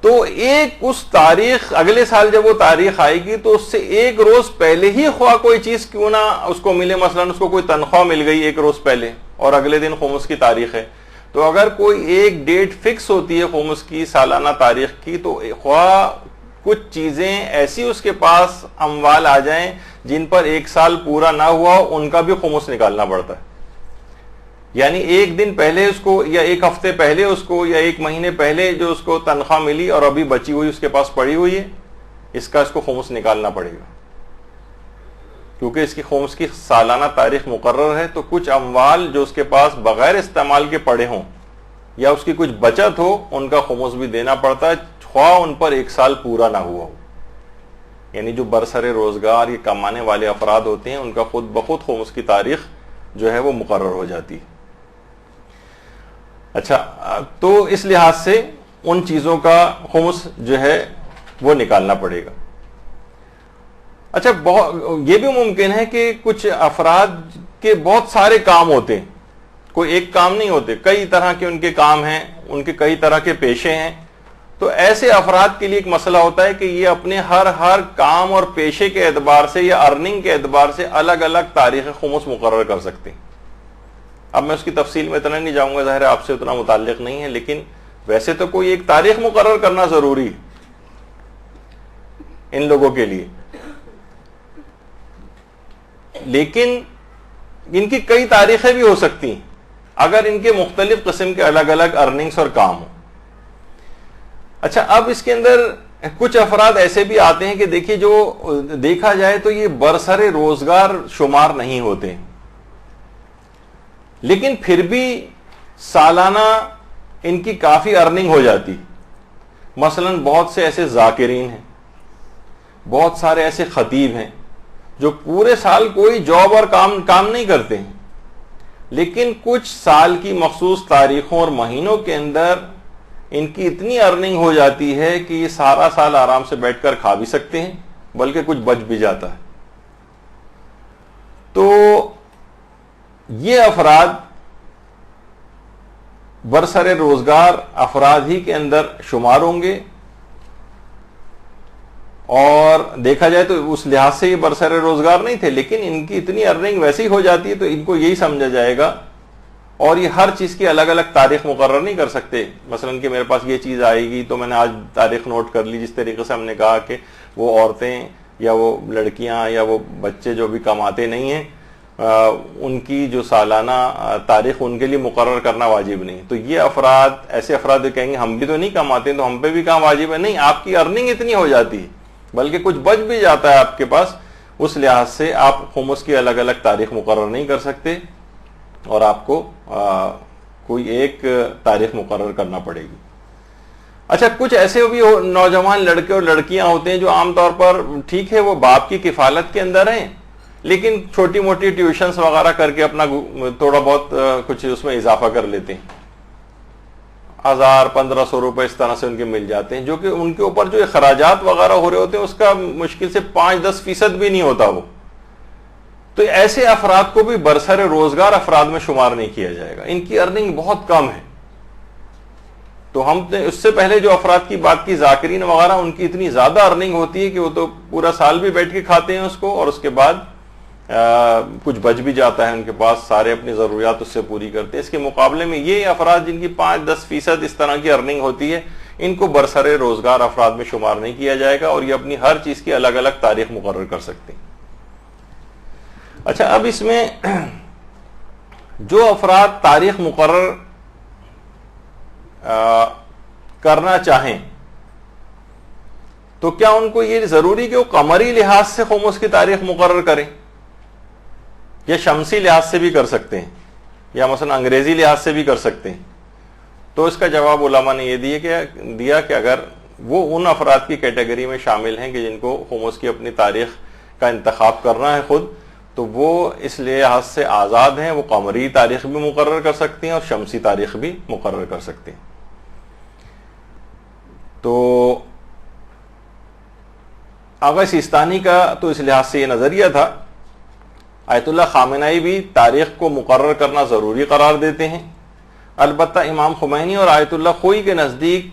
Speaker 1: تو ایک اس تاریخ اگلے سال جب وہ تاریخ آئے گی تو اس سے 1 روز پہلے ہی خواہ کوئی چیز کیوں نہ اس کو ملے، مثلا اس کو کوئی تنخواہ مل گئی 1 روز پہلے اور اگلے دن خمس کی تاریخ ہے، تو اگر کوئی ایک ڈیٹ فکس ہوتی ہے خمس کی سالانہ تاریخ کی، تو خواہ کچھ چیزیں ایسی اس کے پاس اموال آ جائیں جن پر 1 سال پورا نہ ہوا ان کا بھی خمس نکالنا پڑتا ہے۔ یعنی 1 دن پہلے اس کو، یا 1 ہفتے پہلے اس کو، یا 1 مہینے پہلے جو اس کو تنخواہ ملی اور ابھی بچی ہوئی اس کے پاس پڑی ہوئی ہے، اس کو خمس نکالنا پڑے گا، کیونکہ اس کی خمس کی سالانہ تاریخ مقرر ہے۔ تو کچھ اموال جو اس کے پاس بغیر استعمال کے پڑے ہوں یا اس کی کچھ بچت ہو، ان کا خمس بھی دینا پڑتا ہے، خواہ ان پر 1 سال پورا نہ ہوا ہو۔ یعنی جو برسر روزگار یہ کمانے والے افراد ہوتے ہیں ان کا خود بخود خمس کی تاریخ جو ہے وہ مقرر ہو جاتی ہے۔ اچھا، تو اس لحاظ سے ان چیزوں کا خمس جو ہے وہ نکالنا پڑے گا۔ اچھا، یہ بھی ممکن ہے کہ کچھ افراد کے بہت سارے کام ہوتے ہیں، کوئی ایک کام نہیں ہوتے، کئی طرح کے ان کے کام ہیں، ان کے کئی طرح کے پیشے ہیں، تو ایسے افراد کے لیے ایک مسئلہ ہوتا ہے کہ یہ اپنے ہر کام اور پیشے کے اعتبار سے یا ارننگ کے اعتبار سے الگ الگ تاریخ خمس مقرر کر سکتے ہیں۔ اب میں اس کی تفصیل میں اتنا نہیں جاؤں گا، ظاہر ہے آپ سے اتنا متعلق نہیں ہے، لیکن ویسے تو کوئی ایک تاریخ مقرر کرنا ضروری ہے ان لوگوں کے لیے، لیکن ان کی کئی تاریخیں بھی ہو سکتی ہیں اگر ان کے مختلف قسم کے الگ الگ ارننگز اور کام ہوں۔ اچھا، اب اس کے اندر کچھ افراد ایسے بھی آتے ہیں کہ دیکھیے جو دیکھا جائے تو یہ برسر روزگار شمار نہیں ہوتے، لیکن پھر بھی سالانہ ان کی کافی ارننگ ہو جاتی۔ مثلا بہت سے ایسے ذاکرین ہیں، بہت سارے ایسے خطیب ہیں جو پورے سال کوئی جاب اور کام نہیں کرتے ہیں، لیکن کچھ سال کی مخصوص تاریخوں اور مہینوں کے اندر ان کی اتنی ارننگ ہو جاتی ہے کہ یہ سارا سال آرام سے بیٹھ کر کھا بھی سکتے ہیں، بلکہ کچھ بچ بھی جاتا ہے۔ تو یہ افراد برسر روزگار افراد ہی کے اندر شمار ہوں گے، اور دیکھا جائے تو اس لحاظ سے یہ برسر روزگار نہیں تھے، لیکن ان کی اتنی ارننگ ویسی ہو جاتی ہے تو ان کو یہی سمجھا جائے گا، اور یہ ہر چیز کی الگ الگ تاریخ مقرر نہیں کر سکتے. مثلا کہ میرے پاس یہ چیز آئے گی تو میں نے آج تاریخ نوٹ کر لی. جس طریقے سے ہم نے کہا کہ وہ عورتیں یا وہ لڑکیاں یا وہ بچے جو بھی کماتے نہیں ہیں ان کی جو سالانہ تاریخ ان کے لیے مقرر کرنا واجب نہیں. تو یہ افراد، ایسے افراد جو کہیں گے ہم بھی تو نہیں کماتے تو ہم پہ بھی کام واجب ہے، نہیں، آپ کی ارننگ اتنی ہو جاتی ہے بلکہ کچھ بچ بھی جاتا ہے آپ کے پاس، اس لحاظ سے آپ خمس کی الگ الگ تاریخ مقرر نہیں کر سکتے اور آپ کو کوئی ایک تاریخ مقرر کرنا پڑے گی. اچھا، کچھ ایسے بھی نوجوان لڑکے اور لڑکیاں ہوتے ہیں جو عام طور پر ٹھیک ہے وہ باپ کی کفالت کے اندر ہیں، لیکن چھوٹی موٹی ٹیوشنز وغیرہ کر کے اپنا تھوڑا بہت کچھ اس میں اضافہ کر لیتے ہیں. 1000-1500 روپے اس طرح سے ان کے مل جاتے ہیں، جو کہ ان کے اوپر جو اخراجات وغیرہ ہو رہے ہوتے ہیں اس کا مشکل سے 5-10% بھی نہیں ہوتا وہ. تو ایسے افراد کو بھی برسر روزگار افراد میں شمار نہیں کیا جائے گا، ان کی ارننگ بہت کم ہے. تو ہم نے اس سے پہلے جو افراد کی بات کی، ذاکرین وغیرہ، ان کی اتنی زیادہ ارننگ ہوتی ہے کہ وہ تو پورا سال بھی بیٹھ کے کھاتے ہیں اس کو، اور اس کے بعد کچھ بچ بھی جاتا ہے ان کے پاس، سارے اپنی ضروریات اس سے پوری کرتے ہیں. اس کے مقابلے میں یہ افراد جن کی 5-10% اس طرح کی ارننگ ہوتی ہے، ان کو برسر روزگار افراد میں شمار نہیں کیا جائے گا، اور یہ اپنی ہر چیز کی الگ الگ تاریخ مقرر کر سکتے ہیں. اچھا، اب اس میں جو افراد تاریخ مقرر کرنا چاہیں تو کیا ان کو یہ ضروری کہ وہ قمری لحاظ سے خمس کی تاریخ مقرر کریں، یا شمسی لحاظ سے بھی کر سکتے ہیں، یا مثلا انگریزی لحاظ سے بھی کر سکتے ہیں؟ تو اس کا جواب علماء نے یہ دیا کہ اگر وہ ان افراد کی کیٹیگری میں شامل ہیں کہ جن کو خمس کی اپنی تاریخ کا انتخاب کرنا ہے خود، تو وہ اس لحاظ سے آزاد ہیں، وہ قمری تاریخ بھی مقرر کر سکتے ہیں اور شمسی تاریخ بھی مقرر کر سکتے ہیں. تو آغا سیستانی کا تو اس لحاظ سے یہ نظریہ تھا. آیت اللہ خامنائی بھی تاریخ کو مقرر کرنا ضروری قرار دیتے ہیں. البتہ امام خمینی اور آیت اللہ خوئی کے نزدیک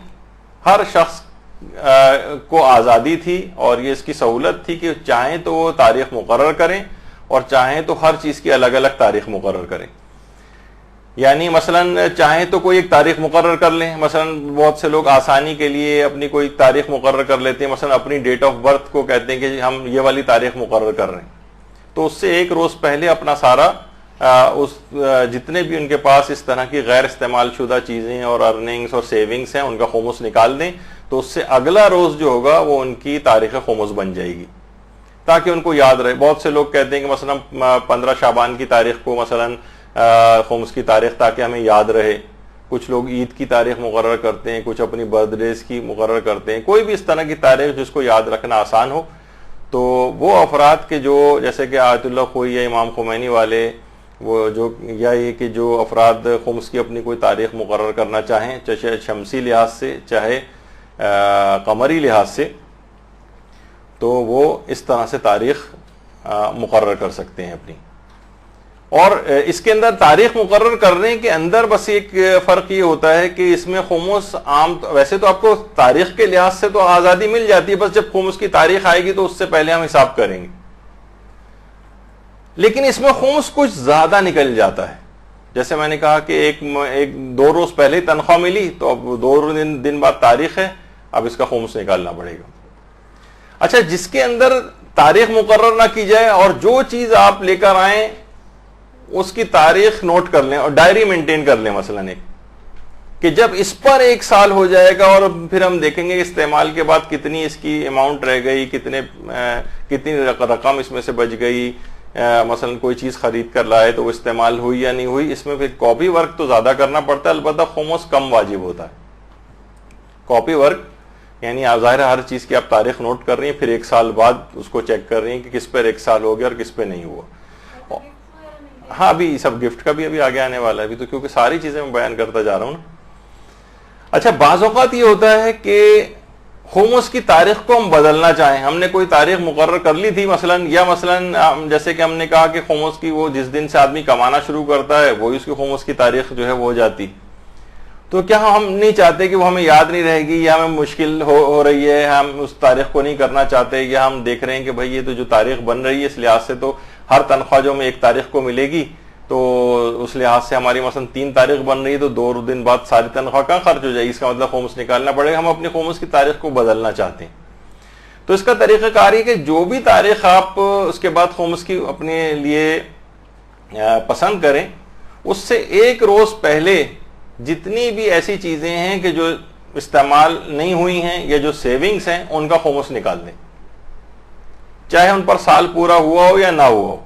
Speaker 1: ہر شخص کو آزادی تھی اور یہ اس کی سہولت تھی کہ چاہیں تو وہ تاریخ مقرر کریں اور چاہیں تو ہر چیز کی الگ الگ تاریخ مقرر کریں. یعنی مثلا چاہیں تو کوئی ایک تاریخ مقرر کر لیں، مثلا بہت سے لوگ آسانی کے لیے اپنی کوئی تاریخ مقرر کر لیتے ہیں، مثلا اپنی ڈیٹ آف برتھ کو کہتے ہیں کہ ہم یہ والی تاریخ مقرر کر رہے ہیں، تو اس سے ایک روز پہلے اپنا سارا جتنے بھی ان کے پاس اس طرح کی غیر استعمال شدہ چیزیں اور ارننگز اور سیونگز ہیں ان کا خمس نکال دیں، تو اس سے اگلا روز جو ہوگا وہ ان کی تاریخ خمس بن جائے گی تاکہ ان کو یاد رہے. بہت سے لوگ کہتے ہیں کہ مثلا 15 شعبان کی تاریخ کو مثلا خمس کی تاریخ تاکہ ہمیں یاد رہے. کچھ لوگ عید کی تاریخ مقرر کرتے ہیں، کچھ اپنی برتھ ڈیز کی مقرر کرتے ہیں، کوئی بھی اس طرح کی تاریخ جس کو یاد رکھنا آسان ہو. تو وہ افراد کے جو جیسے کہ آیت اللہ خوئی یا امام خمینی والے، وہ جو یا یہ کہ جو افراد خمس کی اپنی کوئی تاریخ مقرر کرنا چاہیں، چاہے شمسی لحاظ سے چاہے قمری لحاظ سے، تو وہ اس طرح سے تاریخ مقرر کر سکتے ہیں اپنی. اور اس کے اندر تاریخ مقرر کرنے کے اندر بس ایک فرق یہ ہوتا ہے کہ اس میں خمس ویسے تو آپ کو تاریخ کے لحاظ سے تو آزادی مل جاتی ہے، بس جب خمس کی تاریخ آئے گی تو اس سے پہلے ہم حساب کریں گے. لیکن اس میں خمس کچھ زیادہ نکل جاتا ہے. جیسے میں نے کہا کہ ایک 2 روز پہلے تنخواہ ملی تو اب 2 دن بعد تاریخ ہے، اب اس کا خمس نکالنا پڑے گا. اچھا، جس کے اندر تاریخ مقرر نہ کی جائے اور جو چیز آپ لے کر آئیں اس کی تاریخ نوٹ کر لیں اور ڈائری مینٹین کر لیں، مثلا ایک کہ جب اس پر 1 سال ہو جائے گا اور پھر ہم دیکھیں گے استعمال کے بعد کتنی اس کی اماؤنٹ رہ گئی، کتنی رقم اس میں سے بچ گئی، مثلا کوئی چیز خرید کر لائے تو وہ استعمال ہوئی یا نہیں ہوئی. اس میں پھر کاپی ورک تو زیادہ کرنا پڑتا ہے، البتہ خمس کم واجب ہوتا ہے. کاپی ورک یعنی ظاہر ہے ہر چیز کی آپ تاریخ نوٹ کر رہی ہیں، پھر 1 سال بعد اس کو چیک کر رہی ہیں کہ کس پر 1 سال ہو گیا اور کس پہ نہیں ہوا. ہاں، ابھی سب گفٹ کا بھی ابھی آگے آنے والا ہے، ابھی تو کیونکہ ساری چیزیں میں بیان کرتا جا رہا ہوں نا. اچھا، بعض اوقات یہ ہوتا ہے کہ خمس کی تاریخ کو ہم بدلنا چاہیں. ہم نے کوئی تاریخ مقرر کر لی تھی مثلا جیسے کہ ہم نے کہا کہ خمس کی وہ جس دن سے آدمی کمانا شروع کرتا ہے وہی اس کی خمس کی تاریخ جو ہے وہ ہو جاتی. تو کیا ہم نہیں چاہتے کہ وہ ہمیں یاد نہیں رہے گی یا ہمیں مشکل ہو رہی ہے, ہم اس تاریخ کو نہیں کرنا چاہتے, یا ہم دیکھ رہے ہیں کہ بھئی یہ تو جو تاریخ بن رہی ہے اس لحاظ سے تو ہر تنخواہ جو ہمیں 1 تاریخ کو ملے گی, تو اس لحاظ سے ہماری مثلا 3 تاریخ بن رہی ہے تو 2 دن بعد ساری تنخواہ کہاں خرچ ہو جائے گی, اس کا مطلب خمس نکالنا پڑے گا. ہم اپنی خمس کی تاریخ کو بدلنا چاہتے ہیں. تو اس کا طریقہ کار یہ کہ جو بھی تاریخ آپ اس کے بعد خمس کی اپنے لیے پسند کریں, اس سے 1 روز پہلے جتنی بھی ایسی چیزیں ہیں کہ جو استعمال نہیں ہوئی ہیں یا جو سیونگز ہیں ان کا خمس نکال دیں, چاہے ان پر سال پورا ہوا ہو یا نہ ہوا ہو.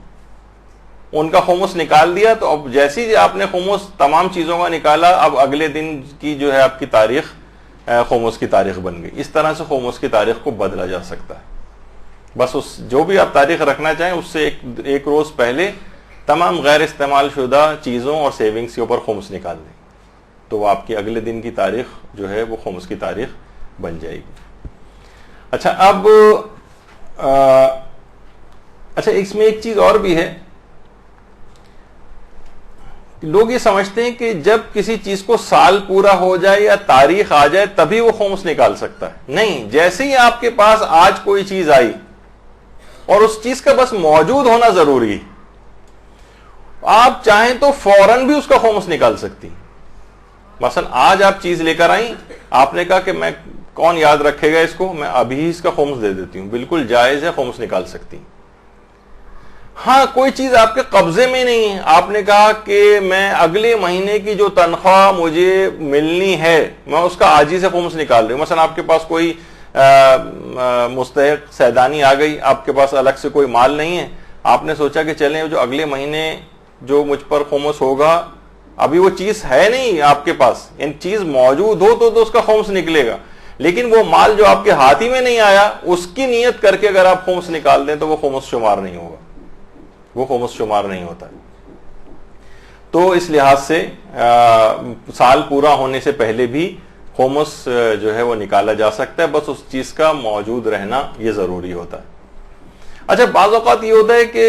Speaker 1: ان کا خمس نکال دیا تو اب جیسی آپ نے خمس تمام چیزوں کا نکالا, اب اگلے دن کی جو ہے آپ کی تاریخ خمس کی تاریخ بن گئی. اس طرح سے خمس کی تاریخ کو بدلا جا سکتا ہے. بس اس جو بھی آپ تاریخ رکھنا چاہیں اس سے ایک روز پہلے تمام غیر استعمال شدہ چیزوں اور سیونگز کے اوپر خمس نکال دیں, تو وہ آپ کی اگلے دن کی تاریخ جو ہے وہ خمس کی تاریخ بن جائے گی. اچھا, اب اچھا اس میں ایک چیز اور بھی ہے. لوگ یہ سمجھتے ہیں کہ جب کسی چیز کو سال پورا ہو جائے یا تاریخ آ جائے تبھی وہ خمس نکال سکتا ہے. نہیں, جیسے ہی آپ کے پاس آج کوئی چیز آئی اور اس چیز کا بس موجود ہونا ضروری ہے, آپ چاہیں تو فوراً بھی اس کا خمس نکال سکتی. مثلا آج آپ چیز لے کر آئیں, آپ نے کہا کہ میں کون یاد رکھے گا اس کو, میں ابھی اس کا خمس دے دیتی ہوں, بالکل جائز ہے, خمس نکال سکتی. ہاں, کوئی چیز آپ کے قبضے میں نہیں ہے, آپ نے کہا کہ میں اگلے مہینے کی جو تنخواہ مجھے ملنی ہے میں اس کا آج ہی سے خمس نکال رہی ہوں. مثلا آپ کے پاس کوئی مستحق سیدانی آ گئی, آپ کے پاس الگ سے کوئی مال نہیں ہے, آپ نے سوچا کہ چلیں جو اگلے مہینے جو مجھ پر خمس ہوگا, ابھی وہ چیز ہے نہیں آپ کے پاس, یعنی چیز موجود ہو تو اس کا خمس نکلے گا, لیکن وہ مال جو آپ کے ہاتھ ہی میں نہیں آیا اس کی نیت کر کے اگر آپ خمس نکال دیں تو وہ خمس شمار نہیں ہوگا, وہ خمس شمار نہیں ہوتا. تو اس لحاظ سے سال پورا ہونے سے پہلے بھی خمس جو ہے وہ نکالا جا سکتا ہے, بس اس چیز کا موجود رہنا یہ ضروری ہوتا ہے. اچھا, بعض اوقات یہ ہوتا ہے کہ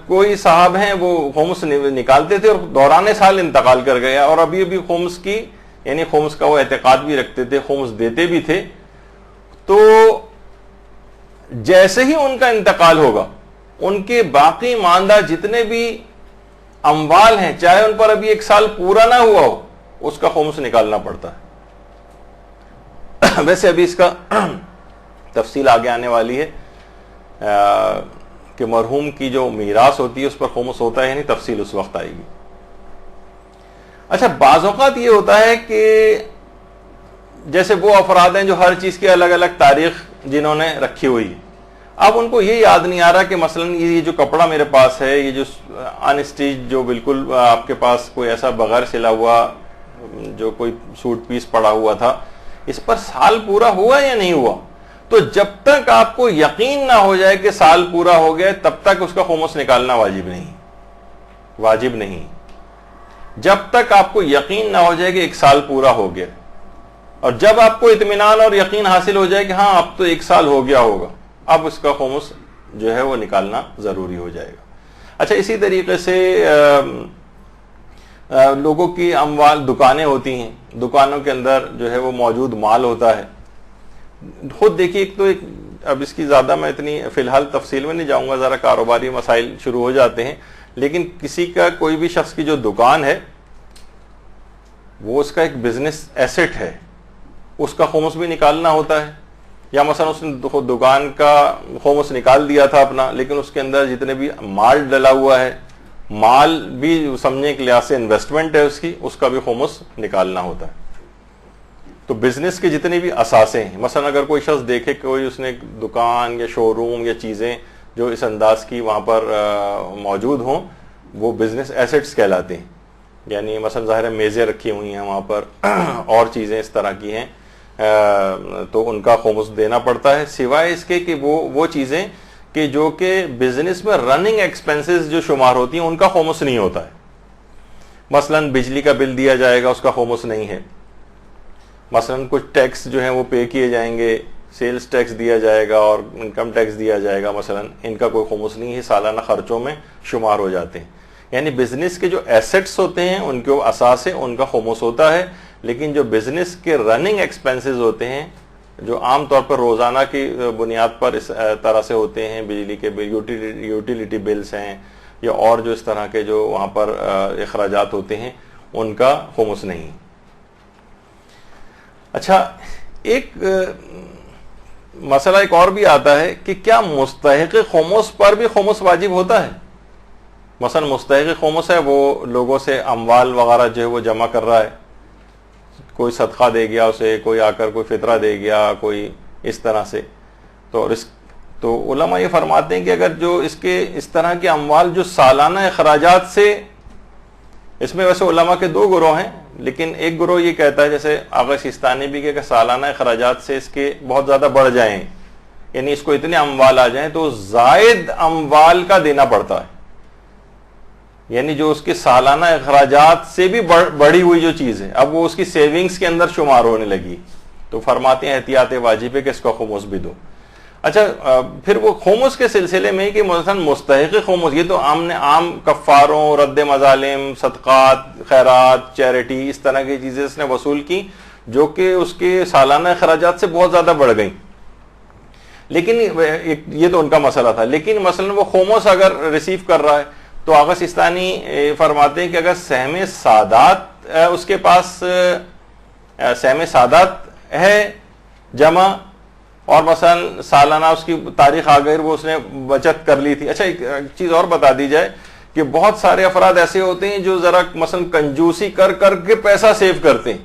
Speaker 1: کوئی صاحب ہیں وہ خمس نکالتے تھے اور دوران سال انتقال کر گیا, اور ابھی خمس کی یعنی خمس کا وہ اعتقاد بھی رکھتے تھے, خمس دیتے بھی تھے, تو جیسے ہی ان کا انتقال ہوگا ان کے باقی ماندہ جتنے بھی اموال ہیں, چاہے ان پر ابھی 1 سال پورا نہ ہوا ہو, اس کا خمس نکالنا پڑتا ہے. ویسے ابھی اس کا تفصیل آگے آنے والی ہے کہ مرحوم کی جو میراث ہوتی ہے اس پر خمس ہوتا ہے, یعنی تفصیل اس وقت آئے گی. اچھا, بعض اوقات یہ ہوتا ہے کہ جیسے وہ افراد ہیں جو ہر چیز کی الگ الگ تاریخ جنہوں نے رکھی ہوئی ہے, اب ان کو یہ یاد نہیں آ رہا کہ مثلا یہ جو کپڑا میرے پاس ہے, یہ جو ان اسٹیچ جو بالکل آپ کے پاس کوئی ایسا بغیر سلا ہوا جو کوئی سوٹ پیس پڑا ہوا تھا, اس پر سال پورا ہوا یا نہیں ہوا. تو جب تک آپ کو یقین نہ ہو جائے کہ سال پورا ہو گیا تب تک اس کا خمس نکالنا واجب نہیں. جب تک آپ کو یقین نہ ہو جائے کہ 1 سال پورا ہو گیا, اور جب آپ کو اطمینان اور یقین حاصل ہو جائے کہ ہاں اب تو 1 سال ہو گیا ہوگا, اب اس کا خمس جو ہے وہ نکالنا ضروری ہو جائے گا. اچھا, اسی طریقے سے لوگوں کی اموال, دکانیں ہوتی ہیں, دکانوں کے اندر جو ہے وہ موجود مال ہوتا ہے. خود دیکھیے, ایک تو اب اس کی زیادہ میں اتنی فی الحال تفصیل میں نہیں جاؤں گا, ذرا کاروباری مسائل شروع ہو جاتے ہیں, لیکن کسی کا کوئی بھی شخص کی جو دکان ہے وہ اس کا ایک بزنس ایسٹ ہے, اس کا خمس بھی نکالنا ہوتا ہے. یا مثلا اس نے دکان کا خمس نکال دیا تھا اپنا, لیکن اس کے اندر جتنے بھی مال ڈلا ہوا ہے, مال بھی سمجھنے کے لحاظ سے انویسٹمنٹ ہے اس کا بھی خمس نکالنا ہوتا ہے. تو بزنس کے جتنے بھی اثاثے ہیں, مثلا اگر کوئی شخص دیکھے کوئی اس نے دکان یا شو روم یا چیزیں جو اس انداز کی وہاں پر موجود ہوں, وہ بزنس ایسٹس کہلاتے ہیں. یعنی مثلا ظاہر میزیں رکھی ہوئی ہیں وہاں پر اور چیزیں اس طرح کی ہیں, تو ان کا خمس دینا پڑتا ہے, سوائے اس کے کہ وہ چیزیں کہ جو کہ بزنس میں رننگ ایکسپنسز جو شمار ہوتی ہیں ان کا خمس نہیں ہوتا ہے. مثلا بجلی کا بل دیا جائے گا, اس کا خمس نہیں ہے. مثلا کچھ ٹیکس جو ہیں وہ پے کیے جائیں گے, سیلز ٹیکس دیا جائے گا اور انکم ٹیکس دیا جائے گا, مثلا ان کا کوئی خمس نہیں ہے, سالانہ خرچوں میں شمار ہو جاتے ہیں. یعنی بزنس کے جو ایسٹس ہوتے ہیں ان کے اثاثے, ان کا خمس ہوتا ہے, لیکن جو بزنس کے رننگ ایکسپنسز ہوتے ہیں جو عام طور پر روزانہ کی بنیاد پر اس طرح سے ہوتے ہیں، بجلی کے بل، یوٹیلیٹی بلز ہیں یا اور جو اس طرح کے جو وہاں پر اخراجات ہوتے ہیں، ان کا خمس نہیں۔ اچھا، ایک مسئلہ ایک اور بھی آتا ہے کہ کیا مستحق خمس پر بھی خمس واجب ہوتا ہے؟ مثلا مستحق خمس ہے، وہ لوگوں سے اموال وغیرہ جو ہے وہ جمع کر رہا ہے، کوئی صدقہ دے گیا اسے، کوئی آ کر کوئی فطرہ دے گیا، کوئی اس طرح سے، تو علماء یہ فرماتے ہیں کہ اگر جو اس طرح کے اموال جو سالانہ اخراجات سے، اس میں ویسے علماء کے دو گروہ ہیں، لیکن ایک گروہ یہ کہتا ہے جیسے آغا سیستانی بھی کہ سالانہ اخراجات سے اس کے بہت زیادہ بڑھ جائیں، یعنی اس کو اتنے اموال آ جائیں تو زائد اموال کا دینا پڑتا ہے، یعنی جو اس کے سالانہ اخراجات سے بھی بڑھی ہوئی جو چیز ہے اب وہ اس کی سیونگز کے اندر شمار ہونے لگی، تو فرماتے ہیں احتیاط واجب ہے کہ اس کا خمس بھی دو۔ اچھا، پھر وہ خمس کے سلسلے میں کہ مثلا مستحق خمس، یہ تو عام کفاروں، رد مظالم، صدقات، خیرات، چیریٹی، اس طرح کی چیزیں اس نے وصول کی جو کہ اس کے سالانہ اخراجات سے بہت زیادہ بڑھ گئیں، لیکن یہ تو ان کا مسئلہ تھا۔ لیکن مثلا وہ خمس اگر ریسیو کر رہا ہے تو آغا سیستانی فرماتے ہیں کہ اگر سہم سادات اس کے پاس سہم سادات ہے جمع، اور مثلا سالانہ اس کی تاریخ آ گئی، وہ اس نے بچت کر لی تھی۔ اچھا، ایک چیز اور بتا دی جائے کہ بہت سارے افراد ایسے ہوتے ہیں جو ذرا مثلا کنجوسی کر کے پیسہ سیو کرتے ہیں،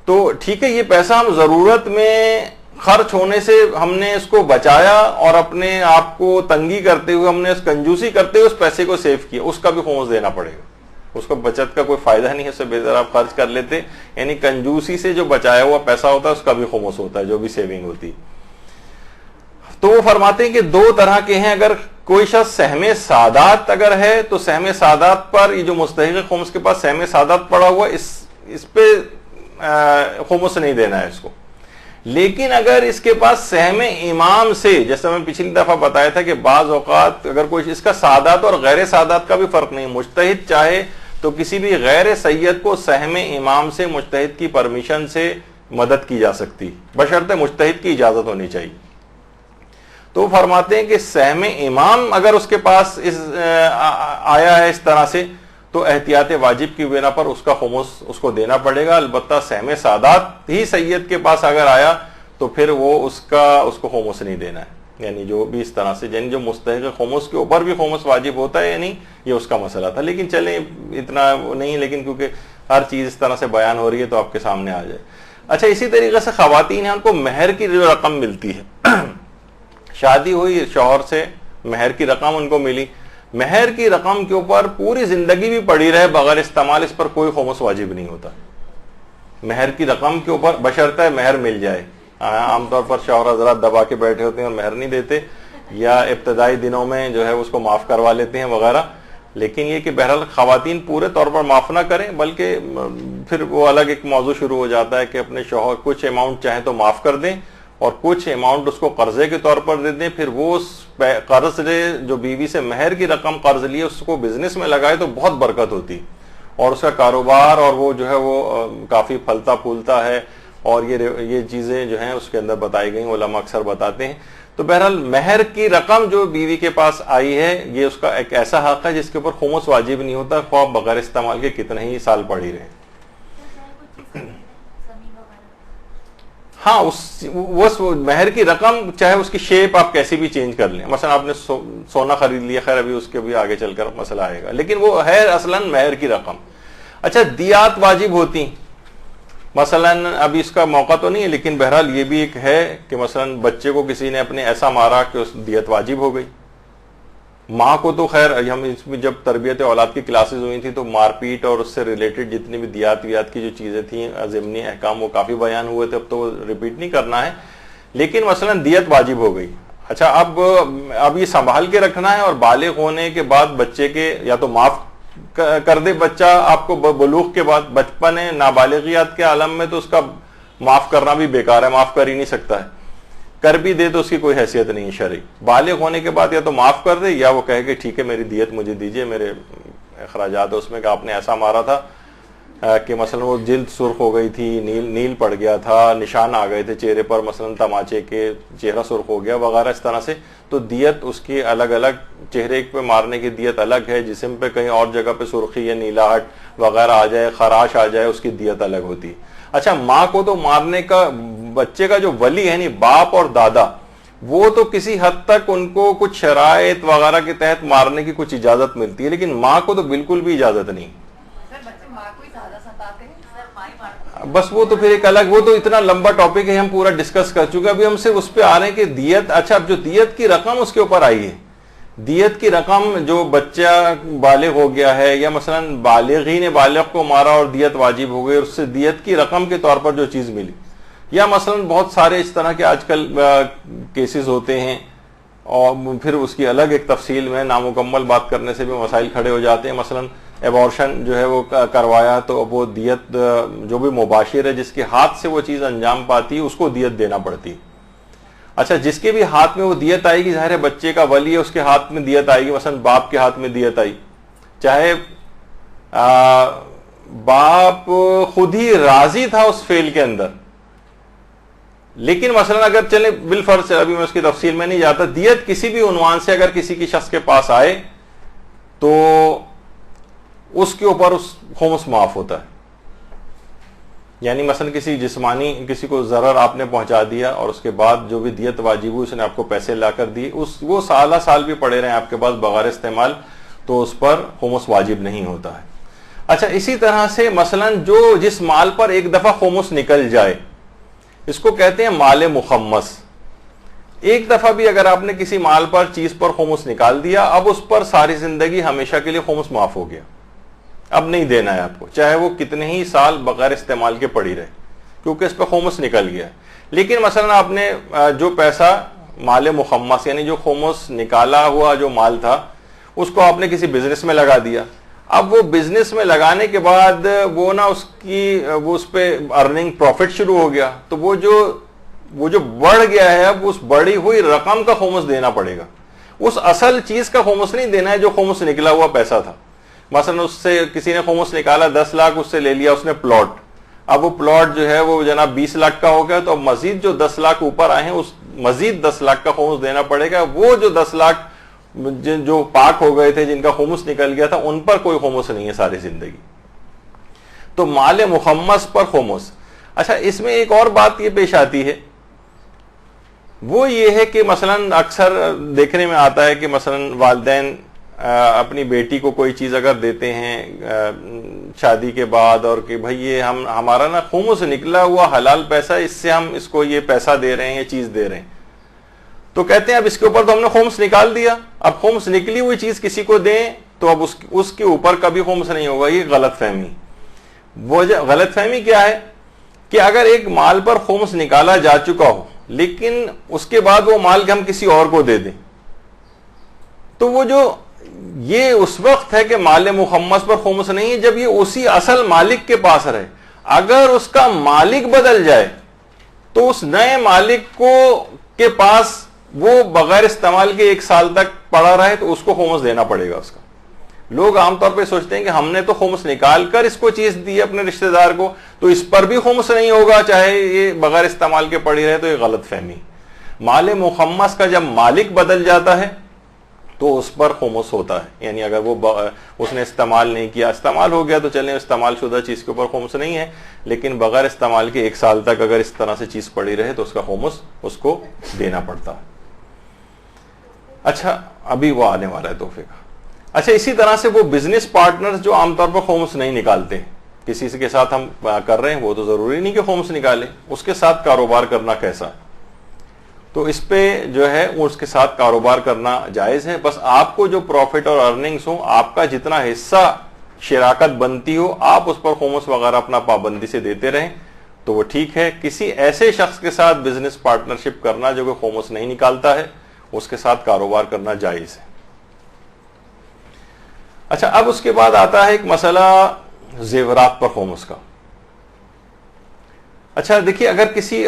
Speaker 1: تو ٹھیک ہے، یہ پیسہ ہم ضرورت میں خرچ ہونے سے ہم نے اس کو بچایا اور اپنے آپ کو تنگی کرتے ہوئے ہم نے اس کنجوسی کرتے ہوئے اس پیسے کو سیو کیا، اس کا بھی خمس دینا پڑے گا، اس کو بچت کا کوئی فائدہ نہیں ہے، اس سے بہتر آپ خرچ کر لیتے، یعنی کنجوسی سے جو بچایا ہوا پیسہ ہوتا ہے اس کا بھی خمس ہوتا ہے، جو بھی سیونگ ہوتی۔ تو وہ فرماتے ہیں کہ دو طرح کے ہیں، اگر کوئی شخص سہم سادات اگر ہے تو سہم سادات پر، یہ جو مستحق خمس کے پاس سہم سادات پڑا ہوا اس پہ خمس نہیں دینا ہے اس کو۔ لیکن اگر اس کے پاس سہم امام سے، جیسے میں پچھلی دفعہ بتایا تھا کہ بعض اوقات اگر کوئی، اس کا سادات اور غیر سادات کا بھی فرق نہیں، مجتہد چاہے تو کسی بھی غیر سید کو سہم امام سے مجتہد کی پرمیشن سے مدد کی جا سکتی، بشرطے مجتہد کی اجازت ہونی چاہیے۔ تو فرماتے ہیں کہ سہم امام اگر اس کے پاس آیا ہے اس طرح سے تو احتیاط واجب کی بنا پر اس کا خمس اس کو دینا پڑے گا، البتہ سہم سادات ہی سید کے پاس اگر آیا تو پھر وہ اس کو خمس نہیں دینا ہے، یعنی جو بھی اس طرح سے، یعنی جو مستحق خمس کے اوپر بھی خمس واجب ہوتا ہے یا نہیں، یہ اس کا مسئلہ تھا۔ لیکن چلیں اتنا نہیں، لیکن کیونکہ ہر چیز اس طرح سے بیان ہو رہی ہے تو آپ کے سامنے آ جائے۔ اچھا، اسی طریقے سے خواتین ہیں، ان کو مہر کی جو رقم ملتی ہے، شادی ہوئی، شوہر سے مہر کی رقم ان کو ملی، مہر کی رقم کے اوپر پوری زندگی بھی پڑی رہے بغیر استعمال، اس پر کوئی خمس واجب نہیں ہوتا۔ مہر کی رقم کے اوپر بشرطہ مہر مل جائے، عام طور پر شوہر حضرات دبا کے بیٹھے ہوتے ہیں اور مہر نہیں دیتے، یا ابتدائی دنوں میں جو ہے اس کو معاف کروا لیتے ہیں وغیرہ، لیکن یہ کہ بہرحال خواتین پورے طور پر معاف نہ کریں، بلکہ پھر وہ الگ ایک موضوع شروع ہو جاتا ہے کہ اپنے شوہر کچھ اماؤنٹ چاہیں تو معاف کر دیں اور کچھ اماؤنٹ اس کو قرضے کے طور پر دے دیں، پھر وہ اس قرض لے جو بیوی سے مہر کی رقم قرض لیے اس کو بزنس میں لگائے تو بہت برکت ہوتی، اور اس کا کاروبار اور وہ جو ہے وہ کافی پھلتا پھولتا ہے، اور یہ چیزیں جو ہیں اس کے اندر بتائی گئی، علماء اکثر بتاتے ہیں۔ تو بہرحال مہر کی رقم جو بیوی کے پاس آئی ہے یہ اس کا ایک ایسا حق ہے جس کے اوپر خمس واجب نہیں ہوتا، خواہ بغیر استعمال کے کتنے ہی سال پڑی رہے۔ ہاں، اس مہر کی رقم چاہے اس کی شیپ آپ کیسی بھی چینج کر لیں، مثلا آپ نے سونا خرید لیا، خیر ابھی اس کے بھی آگے چل کر مسئلہ آئے گا، لیکن وہ ہے اصلاً مہر کی رقم۔ اچھا، دیات واجب ہوتی، مثلا ابھی اس کا موقع تو نہیں ہے لیکن بہرحال یہ بھی ایک ہے کہ مثلا بچے کو کسی نے اپنے ایسا مارا کہ اس دیت واجب ہو گئی۔ ماں کو تو خیر ہم اس میں جب تربیت اولاد کی کلاسز ہوئی تھی تو مار پیٹ اور اس سے ریلیٹڈ جتنی بھی دیات ویات کی جو چیزیں تھیں، ضمنی احکام، وہ کافی بیان ہوئے تھے، اب تو ریپیٹ نہیں کرنا ہے، لیکن مثلا دیت واجب ہو گئی۔ اچھا، اب یہ سنبھال کے رکھنا ہے، اور بالغ ہونے کے بعد بچے کے یا تو معاف کر دے بچہ آپ کو بلوغ کے بعد، بچپن نابالغیات کے عالم میں تو اس کا معاف کرنا بھی بیکار ہے، معاف کر ہی نہیں سکتا ہے، کر بھی دے تو اس کی کوئی حیثیت نہیں شرعی۔ بالغ ہونے کے بعد یا تو معاف کر دے یا وہ کہے کہ ٹھیک ہے میری دیت مجھے دیجئے، میرے اخراجات اس میں کہ آپ نے ایسا مارا تھا کہ مثلا وہ جلد سرخ ہو گئی تھی, نیل پڑ گیا تھا, نشان آ گئے تھے چہرے پر, مثلا تماچے کے, چہرہ سرخ ہو گیا وغیرہ اس طرح سے, تو دیت اس کی الگ الگ, چہرے پہ مارنے کی دیت الگ ہے, جسم پہ کہیں اور جگہ پہ سرخی یا نیلاہٹ وغیرہ آ جائے, خراش آ جائے, اس کی دیت الگ ہوتی. اچھا ماں کو تو مارنے کا, بچے کا جو ولی ہے نہیں باپ اور دادا, وہ تو کسی حد تک ان کو کچھ شرائط وغیرہ کے تحت مارنے کی کچھ اجازت ملتی ہے, لیکن ماں کو تو بالکل بھی اجازت نہیں. بس وہ تو پھر ایک الگ, وہ تو اتنا لمبا ٹاپک ہے, ہم پورا ڈسکس کر چکے. ابھی ہم صرف اس پہ آ رہے ہیں کہ دیت, اچھا اب جو دیت کی رقم اس کے اوپر آئی ہے, دیت کی رقم جو بچہ بالغ ہو گیا ہے یا مثلا بالغین بالغ کو مارا اور دیت واجب ہو گئی اور اس سے دیت کی رقم کے طور پر جو چیز ملی, یا مثلا بہت سارے اس طرح کے آج کل کیسز ہوتے ہیں, اور پھر اس کی الگ ایک تفصیل میں نامکمل بات کرنے سے بھی مسائل کھڑے ہو جاتے ہیں. مثلا ایبورشن جو ہے وہ کروایا تو وہ دیت, جو بھی مباشر ہے جس کے ہاتھ سے وہ چیز انجام پاتی ہے اس کو دیت دینا پڑتی. اچھا جس کے بھی ہاتھ میں وہ دیت آئے گی, ظاہر ہے بچے کا ولی ہے اس کے ہاتھ میں دیت آئے گی, مثلا باپ کے ہاتھ میں دیت آئی, چاہے باپ خود ہی راضی تھا اس فعل کے اندر, لیکن مثلا اگر چلے بالفرض, ابھی میں اس کی تفصیل میں نہیں جاتا, دیت کسی بھی عنوان سے اگر کسی کی شخص کے پاس آئے تو اس کے اوپر اس خمس معاف ہوتا ہے. یعنی مثلا کسی جسمانی, کسی کو ضرر آپ نے پہنچا دیا اور اس کے بعد جو بھی دیت واجب ہوئی اس نے آپ کو پیسے لا کر دیے, وہ سالہ سال بھی پڑے رہے آپ کے پاس بغیر استعمال, تو اس پر خمس واجب نہیں ہوتا ہے. اچھا اسی طرح سے مثلا جس مال پر ایک دفعہ خمس نکل جائے اس کو کہتے ہیں مال مخمس. ایک دفعہ بھی اگر آپ نے کسی مال پر چیز پر خمس نکال دیا, اب اس پر ساری زندگی ہمیشہ کے لیے خمس معاف ہو گیا, اب نہیں دینا ہے آپ کو, چاہے وہ کتنے ہی سال بغیر استعمال کے پڑی رہے, کیونکہ اس پہ خمس نکل گیا. لیکن مثلا آپ نے جو پیسہ مال مخمس یعنی جو خمس نکالا ہوا جو مال تھا اس کو آپ نے کسی بزنس میں لگا دیا, اب وہ بزنس میں لگانے کے بعد وہ نا اس پہ ارننگ پروفٹ شروع ہو گیا, تو وہ جو بڑھ گیا ہے اب اس بڑھی ہوئی رقم کا خمس دینا پڑے گا, اس اصل چیز کا خمس نہیں دینا ہے جو خمس نکلا ہوا پیسہ تھا. مثلا اس سے کسی نے خمس نکالا 10 لاکھ, اس سے لے لیا اس نے پلاٹ, اب وہ پلاٹ جو ہے وہ جناب 20 لاکھ کا ہو گیا, تو اب مزید جو 10 لاکھ اوپر آئے ہیں اس مزید 10 لاکھ کا خمس دینا پڑے گا. وہ جو 10 لاکھ جو پاک ہو گئے تھے جن کا خمس نکل گیا تھا ان پر کوئی خمس نہیں ہے ساری زندگی. تو مال مخمس پر خمس. اچھا اس میں ایک اور بات یہ پیش آتی ہے, وہ یہ ہے کہ مثلا اکثر دیکھنے میں آتا ہے کہ مثلا والدین اپنی بیٹی کو کوئی چیز اگر دیتے ہیں شادی کے بعد, اور کہ بھئی یہ ہمارا نا خمس نکلا ہوا حلال پیسہ, اس سے ہم اس کو یہ پیسہ دے رہے ہیں, یہ چیز دے رہے ہیں, تو کہتے ہیں اب اس کے اوپر تو ہم نے خمس نکال دیا, اب خمس نکلی ہوئی چیز کسی کو دیں تو اب اس کے اوپر کبھی خمس نہیں ہوگا. یہ غلط فہمی. وہ غلط فہمی کیا ہے کہ اگر ایک مال پر خمس نکالا جا چکا ہو لیکن اس کے بعد وہ مال ہم کسی اور کو دے دیں, تو وہ جو یہ اس وقت ہے کہ مال مخمس پر خمس نہیں ہے جب یہ اسی اصل مالک کے پاس رہے. اگر اس کا مالک بدل جائے تو اس نئے مالک کے پاس وہ بغیر استعمال کے 1 سال تک پڑا رہے تو اس کو خمس دینا پڑے گا اس کا. لوگ عام طور پہ سوچتے ہیں کہ ہم نے تو خمس نکال کر اس کو چیز دی اپنے رشتہ دار کو, تو اس پر بھی خمس نہیں ہوگا چاہے یہ بغیر استعمال کے پڑی رہے, تو یہ غلط فہمی. مال مخمس کا جب مالک بدل جاتا ہے تو اس پر خمس ہوتا ہے, یعنی اگر وہ اس نے استعمال نہیں کیا, استعمال ہو گیا تو چلیں استعمال شدہ چیز کے اوپر خمس نہیں ہے, لیکن بغیر استعمال کے 1 سال تک اگر اس طرح سے چیز پڑی رہے تو اس کا خمس اس کو دینا پڑتا ہے. اچھا ابھی وہ آنے والا ہے تحفے کا. اچھا اسی طرح سے وہ بزنس پارٹنرز جو عام طور پر خمس نہیں نکالتے, کسی کے ساتھ ہم کر رہے ہیں وہ تو ضروری نہیں کہ خمس نکالے, اس کے ساتھ کاروبار کرنا کیسا ہے, تو اس پہ جو ہے اس کے ساتھ کاروبار کرنا جائز ہے. بس آپ کو جو پروفٹ اور ارننگز ہوں, آپ کا جتنا حصہ شراکت بنتی ہو, آپ اس پر خمس وغیرہ اپنا پابندی سے دیتے رہیں تو وہ ٹھیک ہے. کسی ایسے شخص کے ساتھ بزنس پارٹنرشپ کرنا جو کہ خمس نہیں نکالتا ہے, اس کے ساتھ کاروبار کرنا جائز ہے. اچھا اب اس کے بعد آتا ہے ایک مسئلہ زیورات پر خمس کا. اچھا دیکھیے, اگر کسی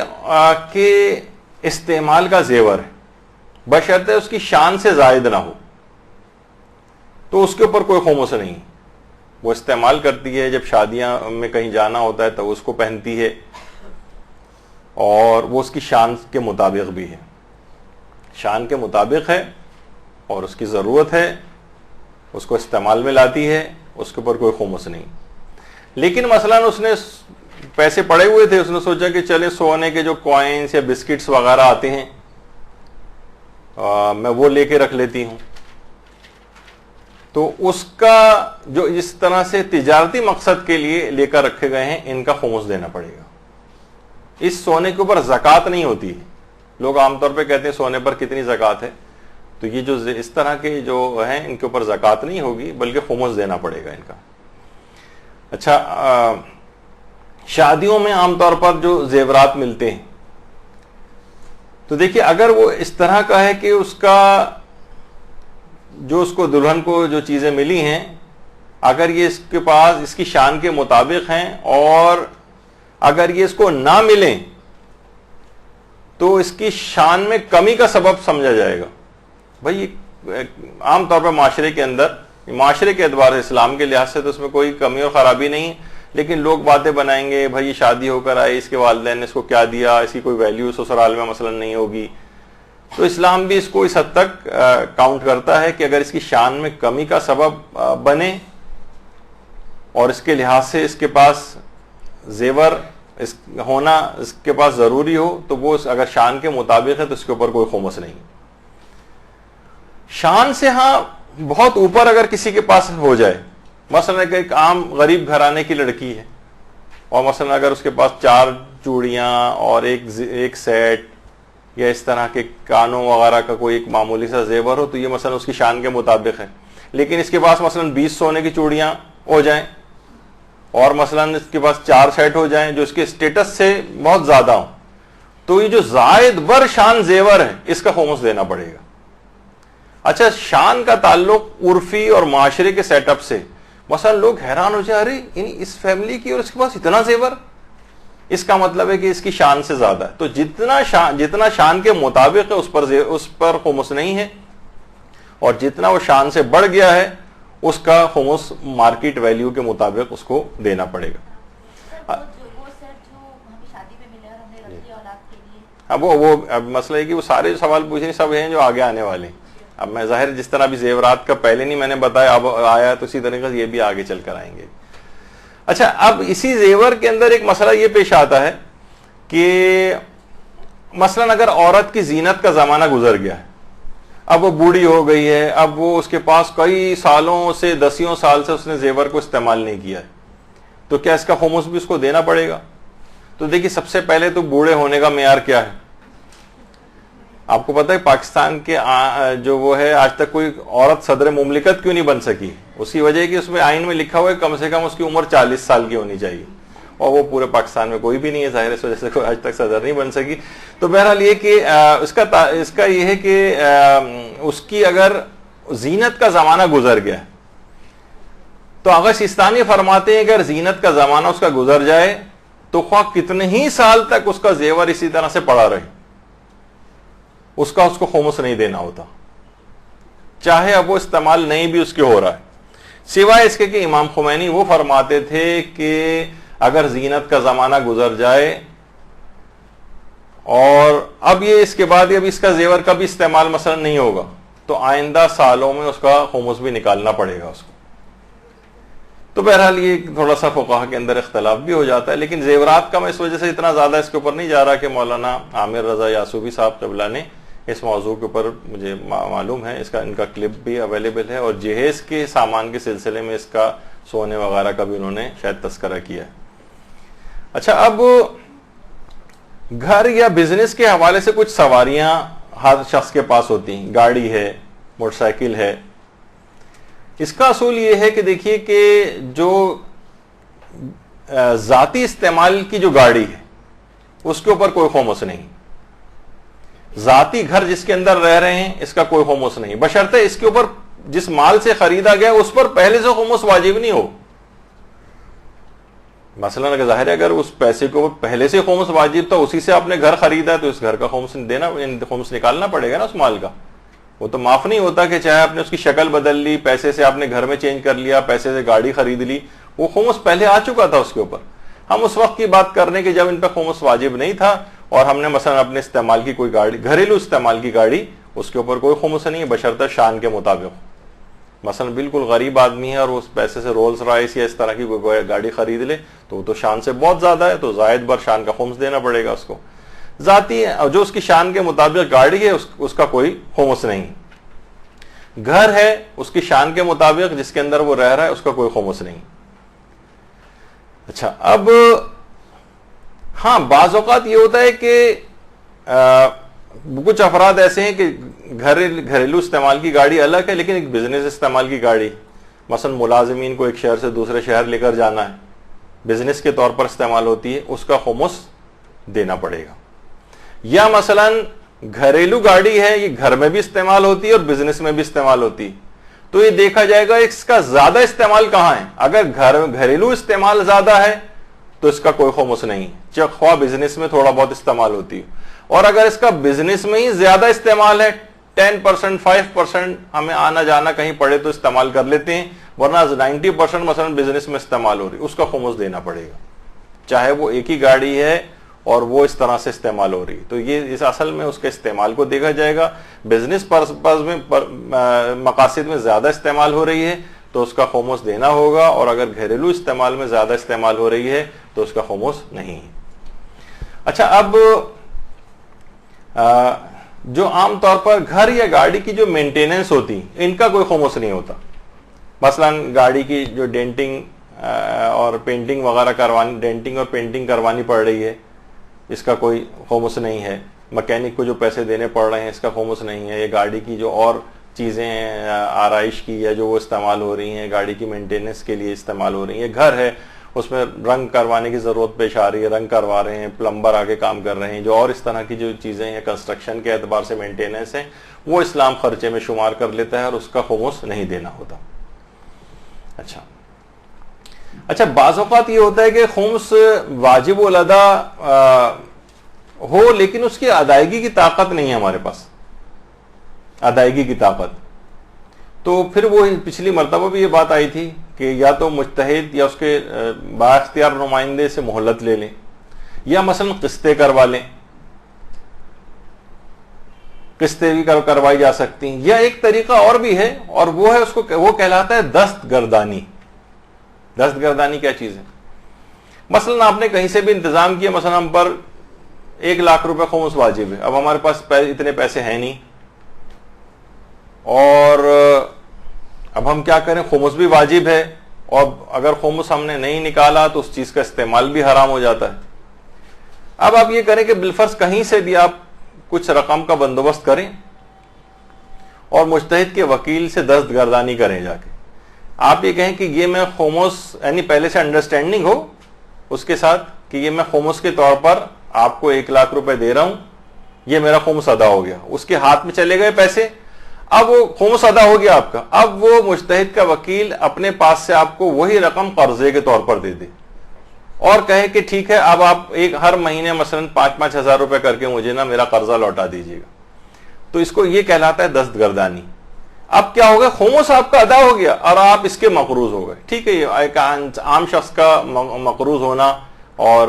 Speaker 1: کے استعمال کا زیور ہے بشرطے اس کی شان سے زائد نہ ہو تو اس کے اوپر کوئی خمس نہیں. وہ استعمال کرتی ہے، جب شادیاں میں کہیں جانا ہوتا ہے تو اس کو پہنتی ہے، اور وہ اس کی شان کے مطابق بھی ہے، شان کے مطابق ہے اور اس کی ضرورت ہے، اس کو استعمال میں لاتی ہے، اس کے اوپر کوئی خمس نہیں۔ لیکن مثلا اس نے پیسے پڑے ہوئے تھے، اس نے سوچا کہ چلے سونے کے جو کوائنس یا بسکٹس وغیرہ آتے ہیں میں وہ لے کے رکھ لیتی ہوں، تو اس کا جو اس طرح سے تجارتی مقصد کے لیے لے کر رکھے گئے ہیں ان کا خمس دینا پڑے گا۔ اس سونے کے اوپر زکوٰۃ نہیں ہوتی ہے، لوگ عام طور پہ کہتے ہیں سونے پر کتنی زکوٰۃ ہے، تو یہ جو اس طرح کے جو ہیں ان کے اوپر زکوٰۃ نہیں ہوگی بلکہ خمس دینا پڑے گا ان کا۔ اچھا، شادیوں میں عام طور پر جو زیورات ملتے ہیں، تو دیکھیے اگر وہ اس طرح کا ہے کہ اس کا جو اس کو دلہن کو جو چیزیں ملی ہیں اگر یہ اس کے پاس اس کی شان کے مطابق ہیں، اور اگر یہ اس کو نہ ملیں تو اس کی شان میں کمی کا سبب سمجھا جائے گا۔ بھائی عام طور پر معاشرے کے اندر، معاشرے کے اعتبار سے اسلام کے لحاظ سے تو اس میں کوئی کمی اور خرابی نہیں، لیکن لوگ باتیں بنائیں گے، بھائی شادی ہو کر آئی، اس کے والدین نے اس کو کیا دیا، اس کی کوئی ویلیو سسرال میں مثلا نہیں ہوگی، تو اسلام بھی اس کو اس حد تک کاؤنٹ کرتا ہے کہ اگر اس کی شان میں کمی کا سبب بنے اور اس کے لحاظ سے اس کے پاس زیور ہونا اس کے پاس ضروری ہو تو وہ اگر شان کے مطابق ہے تو اس کے اوپر کوئی خمس نہیں۔ شان سے ہاں بہت اوپر اگر کسی کے پاس ہو جائے، مثلا ایک عام غریب گھرانے کی لڑکی ہے اور مثلا اگر اس کے پاس 4 چوڑیاں اور ایک سیٹ یا اس طرح کے کانوں وغیرہ کا کوئی ایک معمولی سا زیور ہو تو یہ مثلا اس کی شان کے مطابق ہے، لیکن اس کے پاس مثلا 20 سونے کی چوڑیاں ہو جائیں اور مثلا اس کے پاس 4 سیٹ ہو جائیں جو اس کے اسٹیٹس سے بہت زیادہ ہوں، تو یہ جو زائد بر شان زیور ہے اس کا خمس دینا پڑے گا۔ اچھا، شان کا تعلق عرفی اور معاشرے کے سیٹ اپ سے، مثلا لوگ حیران ہو جائے، ارے اس فیملی کی اور اس کے پاس اتنا زیور، اس کا مطلب ہے کہ اس کی شان سے زیادہ ہے، تو جتنا شان کے مطابق ہے اس پر خمس نہیں ہے، اور جتنا وہ شان سے بڑھ گیا ہے اس کا خمس مارکیٹ ویلیو کے مطابق اس کو دینا پڑے گا۔ اب مسئلہ ہے کہ وہ سارے سوال پوچھنے سب ہیں جو آگے آنے والے ہیں۔ اب میں ظاہر جس طرح بھی زیورات کا پہلے نہیں میں نے بتایا اب آیا تو اسی طریقے سے یہ بھی آگے چل کر آئیں گے۔ اچھا، اب اسی زیور کے اندر ایک مسئلہ یہ پیش آتا ہے کہ مثلا اگر عورت کی زینت کا زمانہ گزر گیا ہے، اب وہ بوڑھی ہو گئی ہے، اب وہ اس کے پاس کئی سالوں سے 10 سال سے اس نے زیور کو استعمال نہیں کیا ہے، تو کیا اس کا خمس بھی اس کو دینا پڑے گا؟ تو دیکھیے سب سے پہلے تو بوڑھے ہونے کا معیار کیا ہے؟ آپ کو پتہ ہے پاکستان کے جو وہ ہے آج تک کوئی عورت صدر مملکت کیوں نہیں بن سکی؟ اس کی وجہ ہے کہ اس میں آئین میں لکھا ہوا ہے کم سے کم اس کی عمر 40 سال کی ہونی چاہیے، اور وہ پورے پاکستان میں کوئی بھی نہیں ہے، ظاہر اس وجہ سے کوئی آج تک صدر نہیں بن سکی۔ تو بہرحال یہ کہ اس کا یہ ہے کہ اس کی اگر زینت کا زمانہ گزر گیا تو آغا سیستانی فرماتے ہیں کہ اگر زینت کا زمانہ اس کا گزر جائے تو خواہ کتنے ہی سال تک اس کا زیور اسی طرح سے پڑا رہے، اس کو خمس نہیں دینا ہوتا، چاہے اب وہ استعمال نہیں بھی اس کے ہو رہا ہے، سوائے اس کے کہ امام خمینی وہ فرماتے تھے کہ اگر زینت کا زمانہ گزر جائے اور اب یہ اس کے بعد اب اس کا زیور کا بھی استعمال مثلا نہیں ہوگا تو آئندہ سالوں میں اس کا خمس بھی نکالنا پڑے گا اس کو۔ تو بہرحال یہ تھوڑا سا فقہا کے اندر اختلاف بھی ہو جاتا ہے، لیکن زیورات کا میں اس وجہ سے اتنا زیادہ اس کے اوپر نہیں جا رہا کہ مولانا عامر رضا یاسوبی صاحب قبلہ نے اس موضوع کے اوپر مجھے معلوم ہے ان کا کلپ بھی اویلیبل ہے، اور جہیز کے سامان کے سلسلے میں اس کا سونے وغیرہ کا بھی انہوں نے شاید تذکرہ کیا ہے۔ اچھا، اب گھر یا بزنس کے حوالے سے کچھ سواریاں ہر شخص کے پاس ہوتی ہیں، گاڑی ہے، موٹر سائیکل ہے، اس کا اصول یہ ہے کہ دیکھیے کہ جو ذاتی استعمال کی جو گاڑی ہے اس کے اوپر کوئی خمس نہیں، ذاتی گھر جس کے اندر رہ رہے ہیں اس کا کوئی خمس نہیں، بشرطے اس کے اوپر جس مال سے خریدا گیا اس پر پہلے سے خمس واجب نہیں ہو۔ مثلا اگر ظاہر ہے اگر اس پیسے کے اوپر پہلے سے خمس واجب تھا، اسی سے آپ نے گھر خریدا ہے تو اس گھر کا خمس نکالنا پڑے گا نا اس مال کا، وہ تو معاف نہیں ہوتا کہ چاہے آپ نے اس کی شکل بدل لی, پیسے سے آپ نے گھر میں چینج کر لیا, پیسے سے گاڑی خرید لی, وہ خمس پہلے آ چکا تھا اس کے اوپر. ہم اس وقت کی بات کر رہے ہیں کہ جب ان پہ خمس واجب نہیں تھا اور ہم نے مثلا اپنے استعمال کی کوئی گاڑی, گھریلو استعمال کی گاڑی, اس کے اوپر کوئی خمس نہیں ہے بشرطہ شان کے مطابق. مثلا بالکل غریب آدمی ہے اور اس پیسے سے رولز رائس یا اس طرح کی کوئی گاڑی خرید لے تو وہ تو شان سے بہت زیادہ ہے, تو زائد بر شان کا خمس دینا پڑے گا اس کو. ذاتی جو اس کی شان کے مطابق گاڑی ہے اس کا کوئی خمس نہیں. گھر ہے اس کی شان کے مطابق جس کے اندر وہ رہ رہا ہے اس کا کوئی خمس نہیں. اچھا, اب ہاں بعض اوقات یہ ہوتا ہے کہ کچھ افراد ایسے ہیں کہ گھریلو استعمال کی گاڑی الگ ہے لیکن ایک بزنس استعمال کی گاڑی, مثلا ملازمین کو ایک شہر سے دوسرے شہر لے کر جانا ہے, بزنس کے طور پر استعمال ہوتی ہے, اس کا خمس دینا پڑے گا. یا مثلا گھریلو گاڑی ہے, یہ گھر میں بھی استعمال ہوتی ہے اور بزنس میں بھی استعمال ہوتی ہے, تو یہ دیکھا جائے گا اس کا زیادہ استعمال کہاں ہے. اگر گھریلو استعمال زیادہ ہے تو اس کا کوئی خمس نہیں, خواہ بزنس میں تھوڑا بہت استعمال ہوتی ہے, اور اگر اس کا بزنس میں ہی زیادہ استعمال ہے 10% 5% ہمیں آنا جانا کہیں پڑے تو استعمال کر لیتے ہیں, ورنہ 90% مثلا بزنس میں استعمال ہو رہی, اس کا خمس دینا پڑے گا, چاہے وہ ایک ہی گاڑی ہے اور وہ اس طرح سے استعمال ہو رہی. تو یہ اس اصل میں اس کے استعمال کو دیکھا جائے گا. بزنس پرپز میں مقاصد میں زیادہ استعمال ہو رہی ہے تو اس کا خمس دینا ہوگا, اور اگر گھریلو استعمال میں زیادہ استعمال ہو رہی ہے تو اس کا خمس نہیں. اچھا, اب جو عام طور پر گھر یا گاڑی کی جو مینٹیننس ہوتی ان کا کوئی خمس نہیں ہوتا. مثلا گاڑی کی جو ڈینٹنگ اور پینٹنگ وغیرہ ڈینٹنگ اور پینٹنگ کروانی پڑ رہی ہے, اس کا کوئی خمس نہیں ہے. مکینک کو جو پیسے دینے پڑ رہے ہیں اس کا خمس نہیں ہے. یہ گاڑی کی جو اور چیزیں ہیں آرائش کی یا جو وہ استعمال ہو رہی ہیں گاڑی کی مینٹیننس کے لیے استعمال ہو رہی ہیں. گھر ہے اس میں رنگ کروانے کی ضرورت پیش آ رہی ہے, رنگ کروا رہے ہیں, پلمبر آ کے کام کر رہے ہیں, جو اور اس طرح کی جو چیزیں ہیں کنسٹرکشن کے اعتبار سے مینٹیننس ہیں وہ اسلام خرچے میں شمار کر لیتا ہے اور اس کا خمس نہیں دینا ہوتا. اچھا, بعض اوقات یہ ہوتا ہے کہ خمس واجب الادا ہو لیکن اس کی ادائیگی کی طاقت نہیں ہے ہمارے پاس, ادائیگی کی طاقت. تو پھر وہ پچھلی مرتبہ بھی یہ بات آئی تھی کہ یا تو مجتہد یا اس کے بااختیار نمائندے سے مہلت لے لیں, یا مثلا قسطیں کروا لیں, قسطیں بھی کروائی جا سکتی ہیں. یا ایک طریقہ اور بھی ہے اور وہ ہے وہ کہلاتا ہے دست گردانی. دست گردانی کیا چیز ہے؟ مثلا آپ نے کہیں سے بھی انتظام کیا, مثلا ہم پر 1 لاکھ روپے خمس واجب ہے, اب ہمارے پاس اتنے پیسے ہیں نہیں اور اب ہم کیا کریں, خمس بھی واجب ہے اور اگر خمس ہم نے نہیں نکالا تو اس چیز کا استعمال بھی حرام ہو جاتا ہے. اب آپ یہ کریں کہ بالفرض کہیں سے بھی آپ کچھ رقم کا بندوبست کریں اور مجتہد کے وکیل سے دست گردانی کریں, جا کے آپ یہ کہیں کہ یہ میں خمس, یعنی پہلے سے انڈرسٹینڈنگ ہو اس کے ساتھ کہ یہ میں خمس کے طور پر آپ کو 1 لاکھ روپے دے رہا ہوں, یہ میرا خمس ادا ہو گیا, اس کے ہاتھ میں چلے گئے پیسے, اب وہ خمس ادا ہو گیا آپ کا. اب وہ مجتہد کا وکیل اپنے پاس سے آپ کو وہی رقم قرضے کے طور پر دے دے اور کہے کہ ٹھیک ہے اب آپ ہر مہینے مثلا 5-5 ہزار روپے کر کے مجھے نا میرا قرضہ لوٹا دیجیے گا. تو اس کو یہ کہلاتا ہے دست گردانی. اب کیا ہوگا, خمس آپ کا ادا ہو گیا اور آپ اس کے مقروض ہو گئے. ٹھیک ہے, یہ ایک عام شخص کا مقروض ہونا اور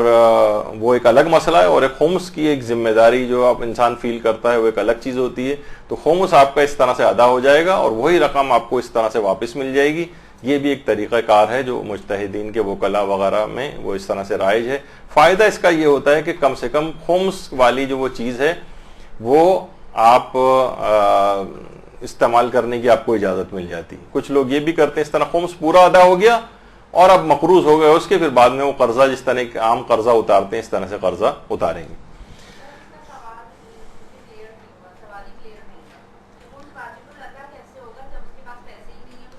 Speaker 1: وہ ایک الگ مسئلہ ہے, اور ایک خمس کی ایک ذمہ داری جو آپ انسان فیل کرتا ہے وہ ایک الگ چیز ہوتی ہے. تو خمس آپ کا اس طرح سے ادا ہو جائے گا اور وہی رقم آپ کو اس طرح سے واپس مل جائے گی. یہ بھی ایک طریقہ کار ہے جو مجتہدین کے وکلاء وغیرہ میں وہ اس طرح سے رائج ہے. فائدہ اس کا یہ ہوتا ہے کہ کم سے کم خمس والی جو وہ چیز ہے وہ آپ استعمال کرنے کی آپ کو اجازت مل جاتی. کچھ لوگ یہ بھی کرتے ہیں اس طرح خمس پورا ادا ہو گیا اور اب مقروض ہو گئے اس کے, پھر بعد میں وہ قرضہ جس طرح عام قرضہ اتارتے ہیں اس طرح سے قرضہ اتاریں گے.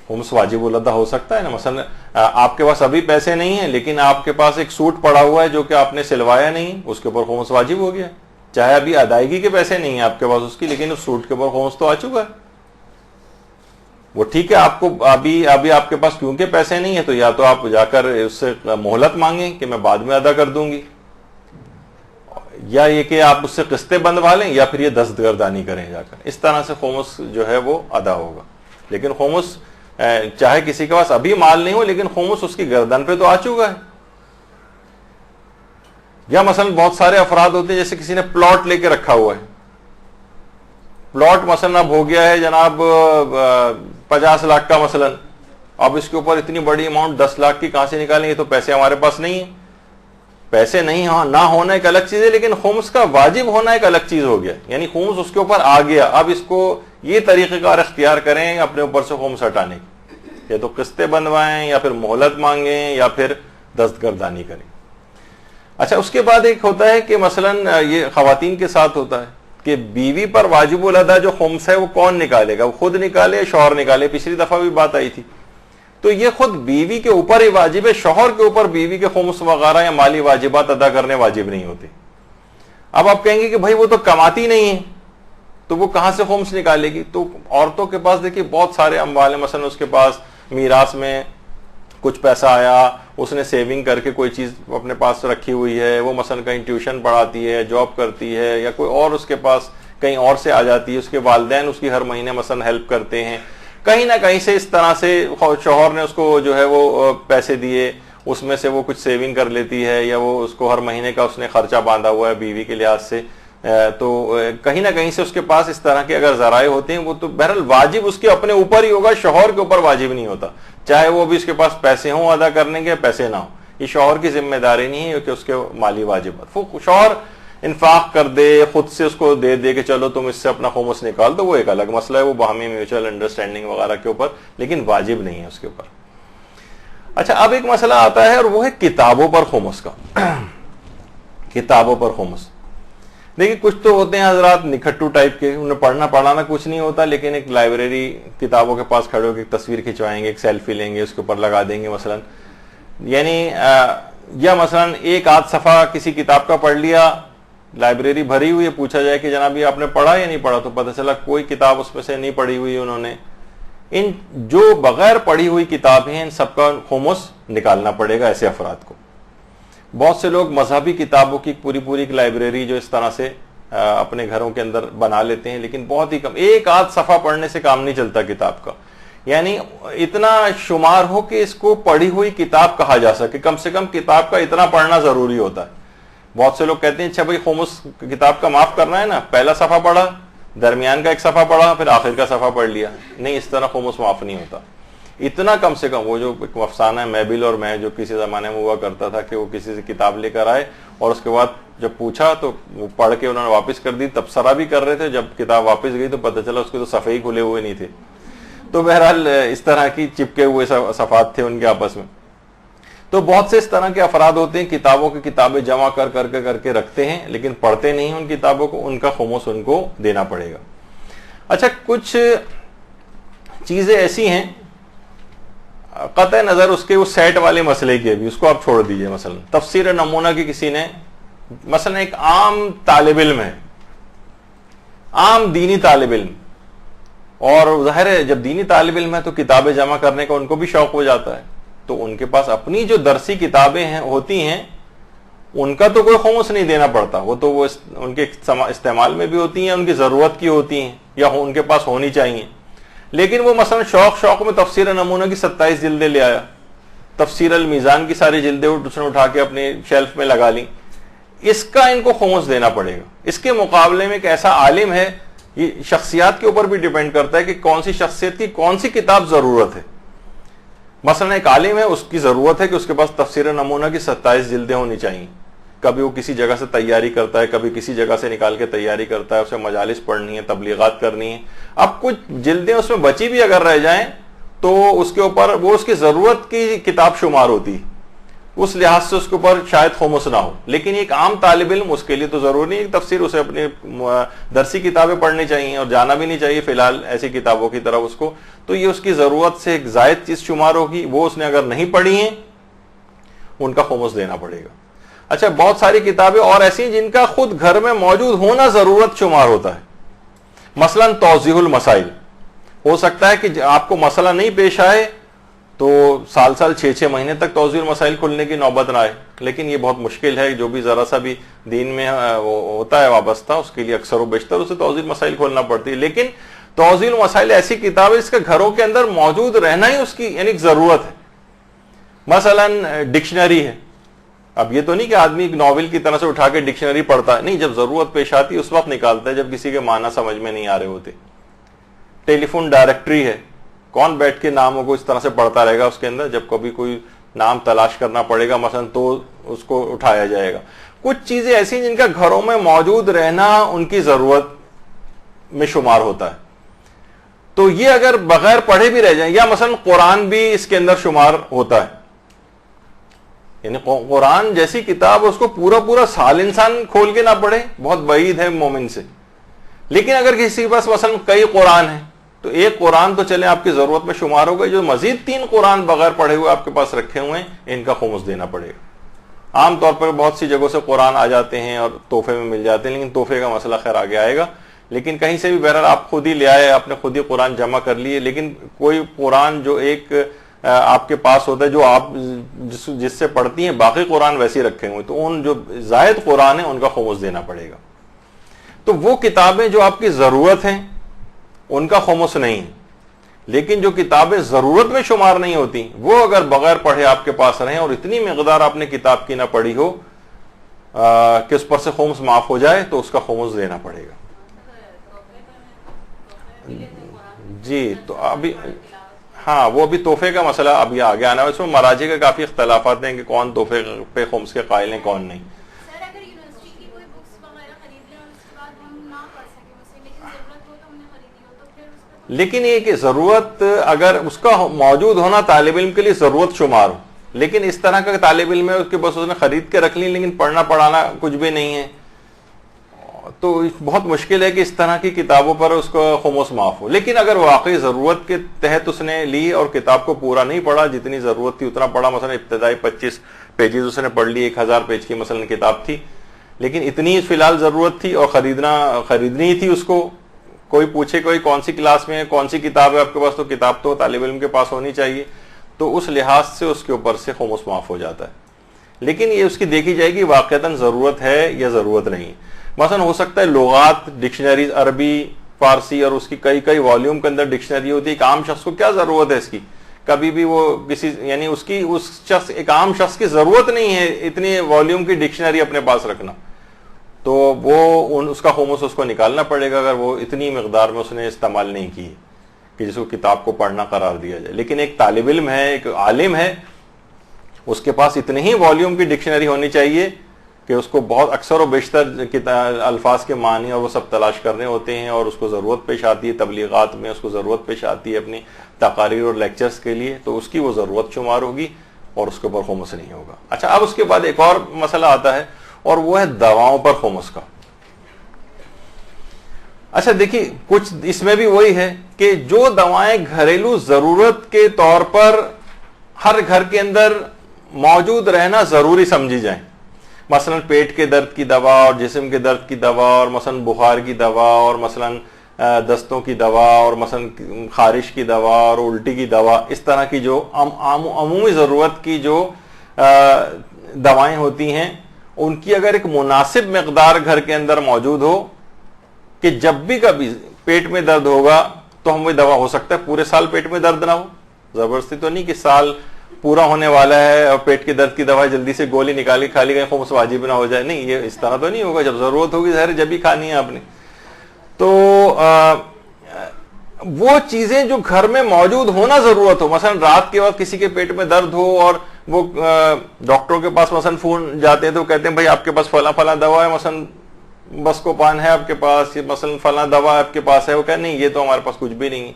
Speaker 1: خمس واجب الادا ہو سکتا ہے نا, مثلا آپ کے پاس ابھی پیسے نہیں ہیں لیکن آپ کے پاس ایک سوٹ پڑا ہوا ہے جو کہ آپ نے سلوایا نہیں, اس کے اوپر خمس واجب ہو گیا. چاہے ابھی ادائیگی کے پیسے نہیں ہیں آپ کے پاس اس کی, لیکن اس سوٹ کے اوپر خمس تو آ چکا ہے. وہ ٹھیک ہے, آپ کو ابھی آپ کے پاس کیونکہ پیسے نہیں ہیں تو یا تو آپ جا کر اس سے مہلت مانگیں کہ میں بعد میں ادا کر دوں گی, یا یہ کہ آپ اس سے قسطیں بندوا لیں یا پھر یہ دستگردانی کریں جا کر. اس طرح سے خمس جو ہے وہ ادا ہوگا. لیکن خمس چاہے کسی کے پاس ابھی مال نہیں ہو لیکن خمس اس کی گردن پہ تو آ چکا ہے. یا مثلا بہت سارے افراد ہوتے ہیں جیسے کسی نے پلاٹ لے کے رکھا ہوا ہے, پلاٹ مثلا اب ہو گیا ہے جناب 50 لاکھ کا مثلا, اب اس کے اوپر اتنی بڑی اماؤنٹ 10 لاکھ کی کہاں سے نکالیں, یہ تو پیسے ہمارے پاس نہیں ہیں. پیسے نہیں نہ ہونا ایک الگ چیز ہے, لیکن خمس کا واجب ہونا ایک الگ چیز ہو گیا. یعنی خمس اس کے اوپر آ گیا, اب اس کو یہ طریقہ کار اختیار کریں اپنے اوپر سے خمس ہٹانے کی, یا تو قسطیں بنوائیں یا پھر مہلت مانگیں یا پھر دستگردانی کریں. اچھا, اس کے بعد ایک ہوتا ہے کہ مثلا یہ خواتین کے ساتھ ہوتا ہے کہ بیوی پر واجب الادا جو خمس ہے وہ کون نکالے گا, وہ خود نکالے یا شوہر نکالے. پچھلی دفعہ بھی بات آئی تھی. تو یہ خود بیوی کے اوپر ہی واجب ہے, شوہر کے اوپر بیوی کے خمس وغیرہ یا مالی واجبات ادا کرنے واجب نہیں ہوتے. اب آپ کہیں گے کہ بھائی وہ تو کماتی نہیں ہے تو وہ کہاں سے خمس نکالے گی. تو عورتوں کے پاس دیکھیے بہت سارے اموال ہیں, مثلا اس کے پاس میراث میں کچھ پیسہ آیا, اس نے سیونگ کر کے کوئی چیز اپنے پاس رکھی ہوئی ہے, وہ مثلا کہیں ٹیوشن پڑھاتی ہے, جاب کرتی ہے, یا کوئی اور اس کے پاس کہیں اور سے آ جاتی ہے, اس کے والدین اس کی ہر مہینے مثلا ہیلپ کرتے ہیں, کہیں نہ کہیں سے اس طرح سے شوہر نے اس کو جو ہے وہ پیسے دیے, اس میں سے وہ کچھ سیونگ کر لیتی ہے, یا وہ اس کو ہر مہینے کا اس نے خرچہ باندھا ہوا ہے بیوی کے لحاظ سے. تو کہیں نہ کہیں سے اس کے پاس اس طرح کے اگر ذرائع ہوتے ہیں, وہ تو بہرحال واجب اس کے اپنے اوپر ہی ہوگا, شوہر کے اوپر واجب نہیں ہوتا, چاہے وہ بھی اس کے پاس پیسے ہوں ادا کرنے کے, پیسے نہ ہوں. یہ شوہر کی ذمہ داری نہیں ہے کہ اس کے مالی واجبات. شوہر انفاق کر دے, خود سے اس کو دے دے کہ چلو تم اس سے اپنا خمس نکال دو, وہ ایک الگ مسئلہ ہے, وہ باہمی میوچل انڈرسٹینڈنگ وغیرہ کے اوپر, لیکن واجب نہیں ہے اس کے اوپر. اچھا, اب ایک مسئلہ آتا ہے اور وہ ہے کتابوں پر خمس کا. کتابوں پر خمس دیکھیے, کچھ تو ہوتے ہیں حضرات نکھٹو ٹائپ کے, انہیں پڑھنا کچھ نہیں ہوتا, لیکن ایک لائبریری کتابوں کے پاس کھڑے ہو کے ایک تصویر کھنچوائیں گے, ایک سیلفی لیں گے, اس کے اوپر لگا دیں گے مثلا. یعنی یا مثلا ایک آدھ صفحہ کسی کتاب کا پڑھ لیا, لائبریری بھری ہوئی ہے, پوچھا جائے کہ جناب یہ آپ نے پڑھا یا نہیں پڑھا, تو پتہ چلا کوئی کتاب اس میں سے نہیں پڑھی ہوئی انہوں نے. ان جو بغیر پڑھی ہوئی کتاب ہیں ان سب کا خمس نکالنا پڑے گا ایسے افراد کو. بہت سے لوگ مذہبی کتابوں کی پوری ایک لائبریری جو اس طرح سے اپنے گھروں کے اندر بنا لیتے ہیں, لیکن بہت ہی کم, ایک آدھ صفحہ پڑھنے سے کام نہیں چلتا کتاب کا. یعنی اتنا شمار ہو کہ اس کو پڑھی ہوئی کتاب کہا جا سکے, کم سے کم کتاب کا اتنا پڑھنا ضروری ہوتا ہے. بہت سے لوگ کہتے ہیں اچھا بھائی خمس کتاب کا معاف کرنا ہے نا, پہلا صفحہ پڑھا, درمیان کا ایک صفحہ پڑھا, پھر آخر کا صفحہ پڑھ لیا. نہیں, اس طرح خمس معاف نہیں ہوتا. اتنا کم سے کم, وہ جو ایک افسانہ ہے میبل اور میں جو کسی زمانے میں ہوا کرتا تھا کہ وہ کسی سے کتاب لے کر آئے اور اس کے بعد جب پوچھا تو وہ پڑھ کے انہوں نے واپس کر دی, تبصرہ بھی کر رہے تھے, جب کتاب واپس گئی تو پتہ چلا اس کے تو صفحے ہی کھلے ہوئے نہیں تھے. تو بہرحال اس طرح کی چپکے ہوئے صفحات تھے ان کے آپس میں. تو بہت سے اس طرح کے افراد ہوتے ہیں کتابوں کی کتابیں جمع کر کے رکھتے ہیں, لیکن پڑھتے نہیں ان کتابوں کو, ان کا خمس ان کو دینا پڑے گا. اچھا, کچھ چیزیں ایسی ہیں قطع نظر اس کے اس سیٹ والے مسئلے کے بھی, اس کو آپ چھوڑ دیجئے. مثلا تفسیر نمونہ کی کسی نے, مثلا ایک عام طالب علم ہے, عام دینی طالب علم, اور ظاہر ہے جب دینی طالب علم ہے تو کتابیں جمع کرنے کا ان کو بھی شوق ہو جاتا ہے, تو ان کے پاس اپنی جو درسی کتابیں ہوتی ہیں ان کا تو کوئی خمس نہیں دینا پڑتا, وہ تو وہ ان کے استعمال میں بھی ہوتی ہیں, ان کی ضرورت کی ہوتی ہیں یا ان کے پاس ہونی چاہیے. لیکن وہ مثلا شوق میں تفسیر نمونہ کی 27 جلدیں لے آیا, تفسیر المیزان کی ساری جلدیں اس نے اٹھا کے اپنے شیلف میں لگا لی, اس کا ان کو خمس دینا پڑے گا. اس کے مقابلے میں ایک ایسا عالم ہے, یہ شخصیات کے اوپر بھی ڈیپینڈ کرتا ہے کہ کون سی شخصیت کی کون سی کتاب ضرورت ہے. مثلا ایک عالم ہے, اس کی ضرورت ہے کہ اس کے پاس تفسیر نمونہ کی 27 جلدیں ہونی چاہیے. کبھی وہ کسی جگہ سے تیاری کرتا ہے, کبھی کسی جگہ سے نکال کے تیاری کرتا ہے, اسے مجالس پڑھنی ہے, تبلیغات کرنی ہے. اب کچھ جلدیں اس میں بچی بھی اگر رہ جائیں تو اس کے اوپر وہ اس کی ضرورت کی کتاب شمار ہوتی, اس لحاظ سے اس کے اوپر شاید خمس نہ ہو. لیکن ایک عام طالب علم, اس کے لیے تو ضروری نہیں تفسیر, اسے اپنی درسی کتابیں پڑھنی چاہیے اور جانا بھی نہیں چاہیے فی الحال ایسی کتابوں کی طرف اس کو. تو یہ اس کی ضرورت سے ایک زائد چیز شمار ہوگی, وہ اس نے اگر نہیں پڑھی ہیں ان کا خمس دینا پڑے گا. اچھا, بہت ساری کتابیں اور ایسی ہیں جن کا خود گھر میں موجود ہونا ضرورت شمار ہوتا ہے. مثلا توضیح المسائل, ہو سکتا ہے کہ آپ کو مسئلہ نہیں پیش آئے تو سال 6 مہینے تک توضیح المسائل کھلنے کی نوبت نہ آئے, لیکن یہ بہت مشکل ہے. جو بھی ذرا سا بھی دین میں ہوتا ہے وابستہ, اس کے لیے اکثر و بیشتر اسے توضیح مسائل کھولنا پڑتی ہے. لیکن توضیح مسائل ایسی کتاب ہے اس کے گھروں کے اندر موجود رہنا ہی اس کی یعنی ضرورت ہے. مثلا ڈکشنری ہے. اب یہ تو نہیں کہ آدمی ایک ناول کی طرح سے اٹھا کے ڈکشنری پڑھتا ہے, نہیں, جب ضرورت پیش آتی ہے اس وقت نکالتا ہے جب کسی کے معنی سمجھ میں نہیں آ رہے ہوتے. ٹیلی فون ڈائریکٹری ہے. کون بیٹھ کے ناموں کو اس طرح سے پڑھتا رہے گا اس کے اندر, جب کبھی کوئی نام تلاش کرنا پڑے گا مثلا تو اس کو اٹھایا جائے گا. کچھ چیزیں ایسی جن کا گھروں میں موجود رہنا ان کی ضرورت میں شمار ہوتا ہے. تو یہ اگر بغیر پڑھے بھی رہ جائیں, یا مثلا قرآن بھی اس کے اندر شمار ہوتا ہے. یعنی قرآن جیسی کتاب اس کو پورا سال انسان کھول کے نہ پڑھے, بہت بعید ہے مومن سے. لیکن اگر کسی کے پاس مثلا کئی قرآن ہیں تو ایک قرآن تو چلیں آپ کی ضرورت میں شمار ہو گئی, جو مزید 3 قرآن بغیر پڑھے ہوئے آپ کے پاس رکھے ہوئے ہیں ان کا خمس دینا پڑے گا. عام طور پر بہت سی جگہوں سے قرآن آ جاتے ہیں اور تحفے میں مل جاتے ہیں, لیکن تحفے کا مسئلہ خیر آگے آئے گا. لیکن کہیں سے بھی بہرحال آپ خود ہی لے آئے, آپ نے خود ہی قرآن جمع کر لیے, لیکن کوئی قرآن جو ایک آپ کے پاس ہوتا ہے جو آپ جس سے پڑھتی ہیں باقی قرآن ویسے رکھے ہوئے, تو ان جو زائد قرآن ہیں ان کا خمس دینا پڑے گا. تو وہ کتابیں جو آپ کی ضرورت ہیں ان کا خمس نہیں, لیکن جو کتابیں ضرورت میں شمار نہیں ہوتی وہ اگر بغیر پڑھے آپ کے پاس رہیں اور اتنی مقدار آپ نے کتاب کی نہ پڑھی ہو کہ اس پر سے خمس معاف ہو جائے تو اس کا خمس دینا پڑے گا. جی, تو ابھی ہاں وہ بھی تحفے کا مسئلہ ابھی آگے آنا ہے. اس میں مراجع کے کافی اختلافات ہیں کہ کون تحفے پہ خمس کے قائل ہیں کون نہیں. لیکن یہ کہ ضرورت اگر اس کا موجود ہونا طالب علم کے لیے ضرورت شمار ہو, لیکن اس طرح کا طالب علم ہے اس کے بس اس نے خرید کے رکھ لی لیکن پڑھنا پڑھانا کچھ بھی نہیں ہے, تو بہت مشکل ہے کہ اس طرح کی کتابوں پر اس کو خمس معاف ہو. لیکن اگر واقعی ضرورت کے تحت اس نے لی اور کتاب کو پورا نہیں پڑھا, جتنی ضرورت تھی اتنا پڑھا, مثلا ابتدائی 25 پیجز اس نے پڑھ لی, 1000 پیج کی مثلا کتاب تھی, لیکن اتنی فی الحال ضرورت تھی اور خریدنی ہی تھی اس کو. کوئی پوچھے کوئی کون سی کلاس میں کون سی کتاب ہے آپ کے پاس, تو کتاب تو طالب علم کے پاس ہونی چاہیے, تو اس لحاظ سے اس کے اوپر سے خمس معاف ہو جاتا ہے. لیکن یہ اس کی دیکھی جائے گی واقعتاً ضرورت ہے یا ضرورت نہیں. مثلا ہو سکتا ہے لغات, ڈکشنریز, عربی, فارسی اور اس کی کئی والیوم کے اندر ڈکشنری ہوتی ہے. ایک عام شخص کو کیا ضرورت ہے اس کی, کبھی بھی وہ کسی یعنی ایک عام شخص کی ضرورت نہیں ہے اتنی والیوم کی ڈکشنری اپنے پاس رکھنا, تو وہ اس کا خمس اس کو نکالنا پڑے گا اگر وہ اتنی مقدار میں اس نے استعمال نہیں کی کہ جس کو کتاب کو پڑھنا قرار دیا جائے. لیکن ایک طالب علم ہے, ایک عالم ہے, اس کے پاس اتنے ہی والیوم کی ڈکشنری ہونی چاہیے کہ اس کو بہت اکثر و بیشتر الفاظ کے معنی اور وہ سب تلاش کرنے ہوتے ہیں, اور اس کو ضرورت پیش آتی ہے تبلیغات میں, اس کو ضرورت پیش آتی ہے اپنی تقاریر اور لیکچرز کے لیے, تو اس کی وہ ضرورت شمار ہوگی اور اس کے اوپر خمس نہیں ہوگا. اچھا, اب اس کے بعد ایک اور مسئلہ آتا ہے اور وہ ہے دواؤں پر خمس کا. اچھا دیکھیے, کچھ اس میں بھی وہی ہے کہ جو دوائیں گھریلو ضرورت کے طور پر ہر گھر کے اندر موجود رہنا ضروری سمجھی جائیں, مثلا پیٹ کے درد کی دوا اور جسم کے درد کی دوا اور مثلا بخار کی دوا اور مثلا دستوں کی دوا اور مثلا خارش کی دوا اور الٹی کی دوا, اس طرح کی جو عمومی ضرورت کی جو دوائیں ہوتی ہیں ان کی اگر ایک مناسب مقدار گھر کے اندر موجود ہو کہ جب بھی کبھی پیٹ میں درد ہوگا تو ہم وہ دوا, ہو سکتا ہے پورے سال پیٹ میں درد نہ ہو, زبردستی تو نہیں کہ سال پورا ہونے والا ہے اور پیٹ کے درد کی دوا جلدی سے گولی نکالی کھا لی گئی خمس واجب نہ ہو جائے, نہیں, یہ اس طرح تو نہیں ہوگا. جب ضرورت ہوگی ظاہر جب بھی کھانی ہے آپ نے. تو وہ چیزیں جو گھر میں موجود ہونا ضرورت ہو, مثلا رات کے وقت کسی کے پیٹ میں درد ہو اور وہ ڈاکٹروں کے پاس مثلا فون جاتے ہیں تو کہتے ہیں بھائی آپ کے پاس فلاں دوا ہے, مثلا بسکوپان ہے آپ کے پاس, مثلا فلاں دوا آپ کے پاس ہے, وہ کہتے نہیں یہ تو ہمارے پاس کچھ بھی نہیں ہے.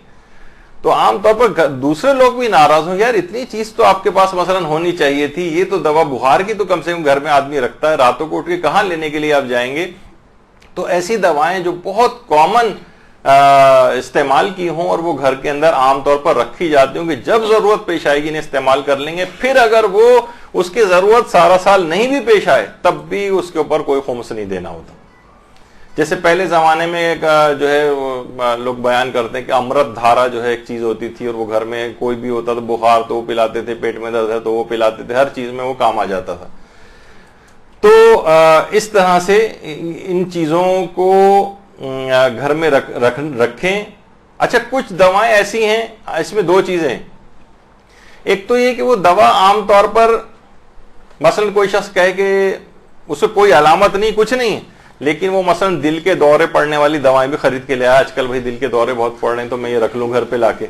Speaker 1: تو عام طور پر دوسرے لوگ بھی ناراض ہوں, یار اتنی چیز تو آپ کے پاس مثلا ہونی چاہیے تھی, یہ تو دوا بخار کی تو کم سے کم گھر میں آدمی رکھتا ہے, راتوں کو اٹھ کے کہاں لینے کے لیے آپ جائیں گے. تو ایسی دوائیں جو بہت کامن استعمال کی ہوں اور وہ گھر کے اندر عام طور پر رکھی جاتی ہوں کہ جب ضرورت پیش آئے گی انہیں استعمال کر لیں گے, پھر اگر وہ اس کی ضرورت سارا سال نہیں بھی پیش آئے تب بھی اس کے اوپر کوئی خمس نہیں دینا ہوتا. جیسے پہلے زمانے میں ایک جو ہے لوگ بیان کرتے ہیں کہ امرت دھارا جو ہے ایک چیز ہوتی تھی, اور وہ گھر میں کوئی بھی ہوتا تو بخار تو وہ پلاتے تھے, پیٹ میں درد ہے تو وہ پلاتے تھے, ہر چیز میں وہ کام آ جاتا تھا. تو اس طرح سے ان چیزوں کو گھر میں رکھیں. اچھا کچھ دوائیں ایسی ہیں, اس میں دو چیزیں ہیں. ایک تو یہ کہ وہ دوا عام طور پر مثلا کوئی شخص کہے کہ اس کو کوئی علامت نہیں, کچھ نہیں, لیکن وہ مثلا دل کے دورے پڑنے والی دوائیں بھی خرید کے لے آیا, آج کل بھائی دل کے دورے بہت پڑ رہے ہیں تو میں یہ رکھ لوں گھر پہ لا کے.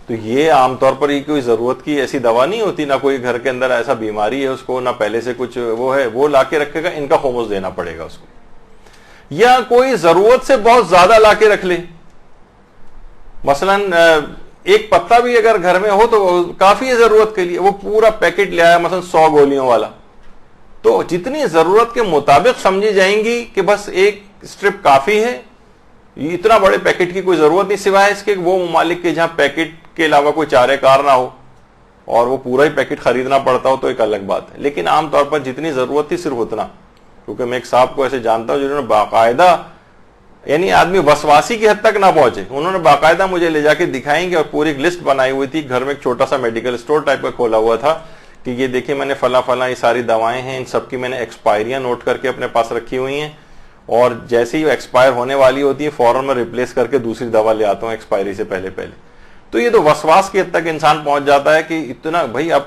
Speaker 1: تو یہ عام طور پر یہ کوئی ضرورت کی ایسی دوا نہیں ہوتی, نہ کوئی گھر کے اندر ایسا بیماری ہے اس کو, نہ پہلے سے کچھ وہ ہے, وہ لا کے رکھے گا, ان کا خمس دینا پڑے گا اس کو. یا کوئی ضرورت سے بہت زیادہ لا کے رکھ لے, مثلا ایک پتا بھی اگر گھر میں ہو تو کافی ہے ضرورت کے لیے, وہ پورا پیکٹ لے آیا مثلا 100 گولیوں والا, تو جتنی ضرورت کے مطابق سمجھی جائیں گی کہ بس ایک اسٹرپ کافی ہے, اتنا بڑے پیکٹ کی کوئی ضرورت نہیں, سوائے اس کے وہ ممالک کے جہاں پیکٹ کے علاوہ کوئی چارے کار نہ ہو اور وہ پورا ہی پیکٹ خریدنا پڑتا ہو تو ایک الگ بات ہے. لیکن عام طور پر جتنی ضرورت تھی صرف اتنا, کیونکہ میں ایک صاحب کو ایسے جانتا ہوں جنہوں نے باقاعدہ, یعنی آدمی وسواسی کی حد تک نہ پہنچے, انہوں نے باقاعدہ مجھے لے جا کے دکھائیں گے اور پوری ایک لسٹ بنائی ہوئی تھی, گھر میں ایک چھوٹا سا میڈیکل اسٹور ٹائپ کا کھولا ہوا تھا کہ یہ دیکھیں میں نے فلاں فلاں یہ ساری دوائیں ہیں, ان سب کی میں نے ایکسپائریاں نوٹ کر کے اپنے پاس رکھی ہوئی ہیں, اور جیسے ہی ایکسپائر ہونے والی ہوتی ہے فوراً میں ریپلیس کر کے دوسری دوا لے آتا ہوں ایکسپائری سے پہلے. تو یہ تو وسواس کی حد تک انسان پہنچ جاتا ہے کہ اتنا, بھائی اب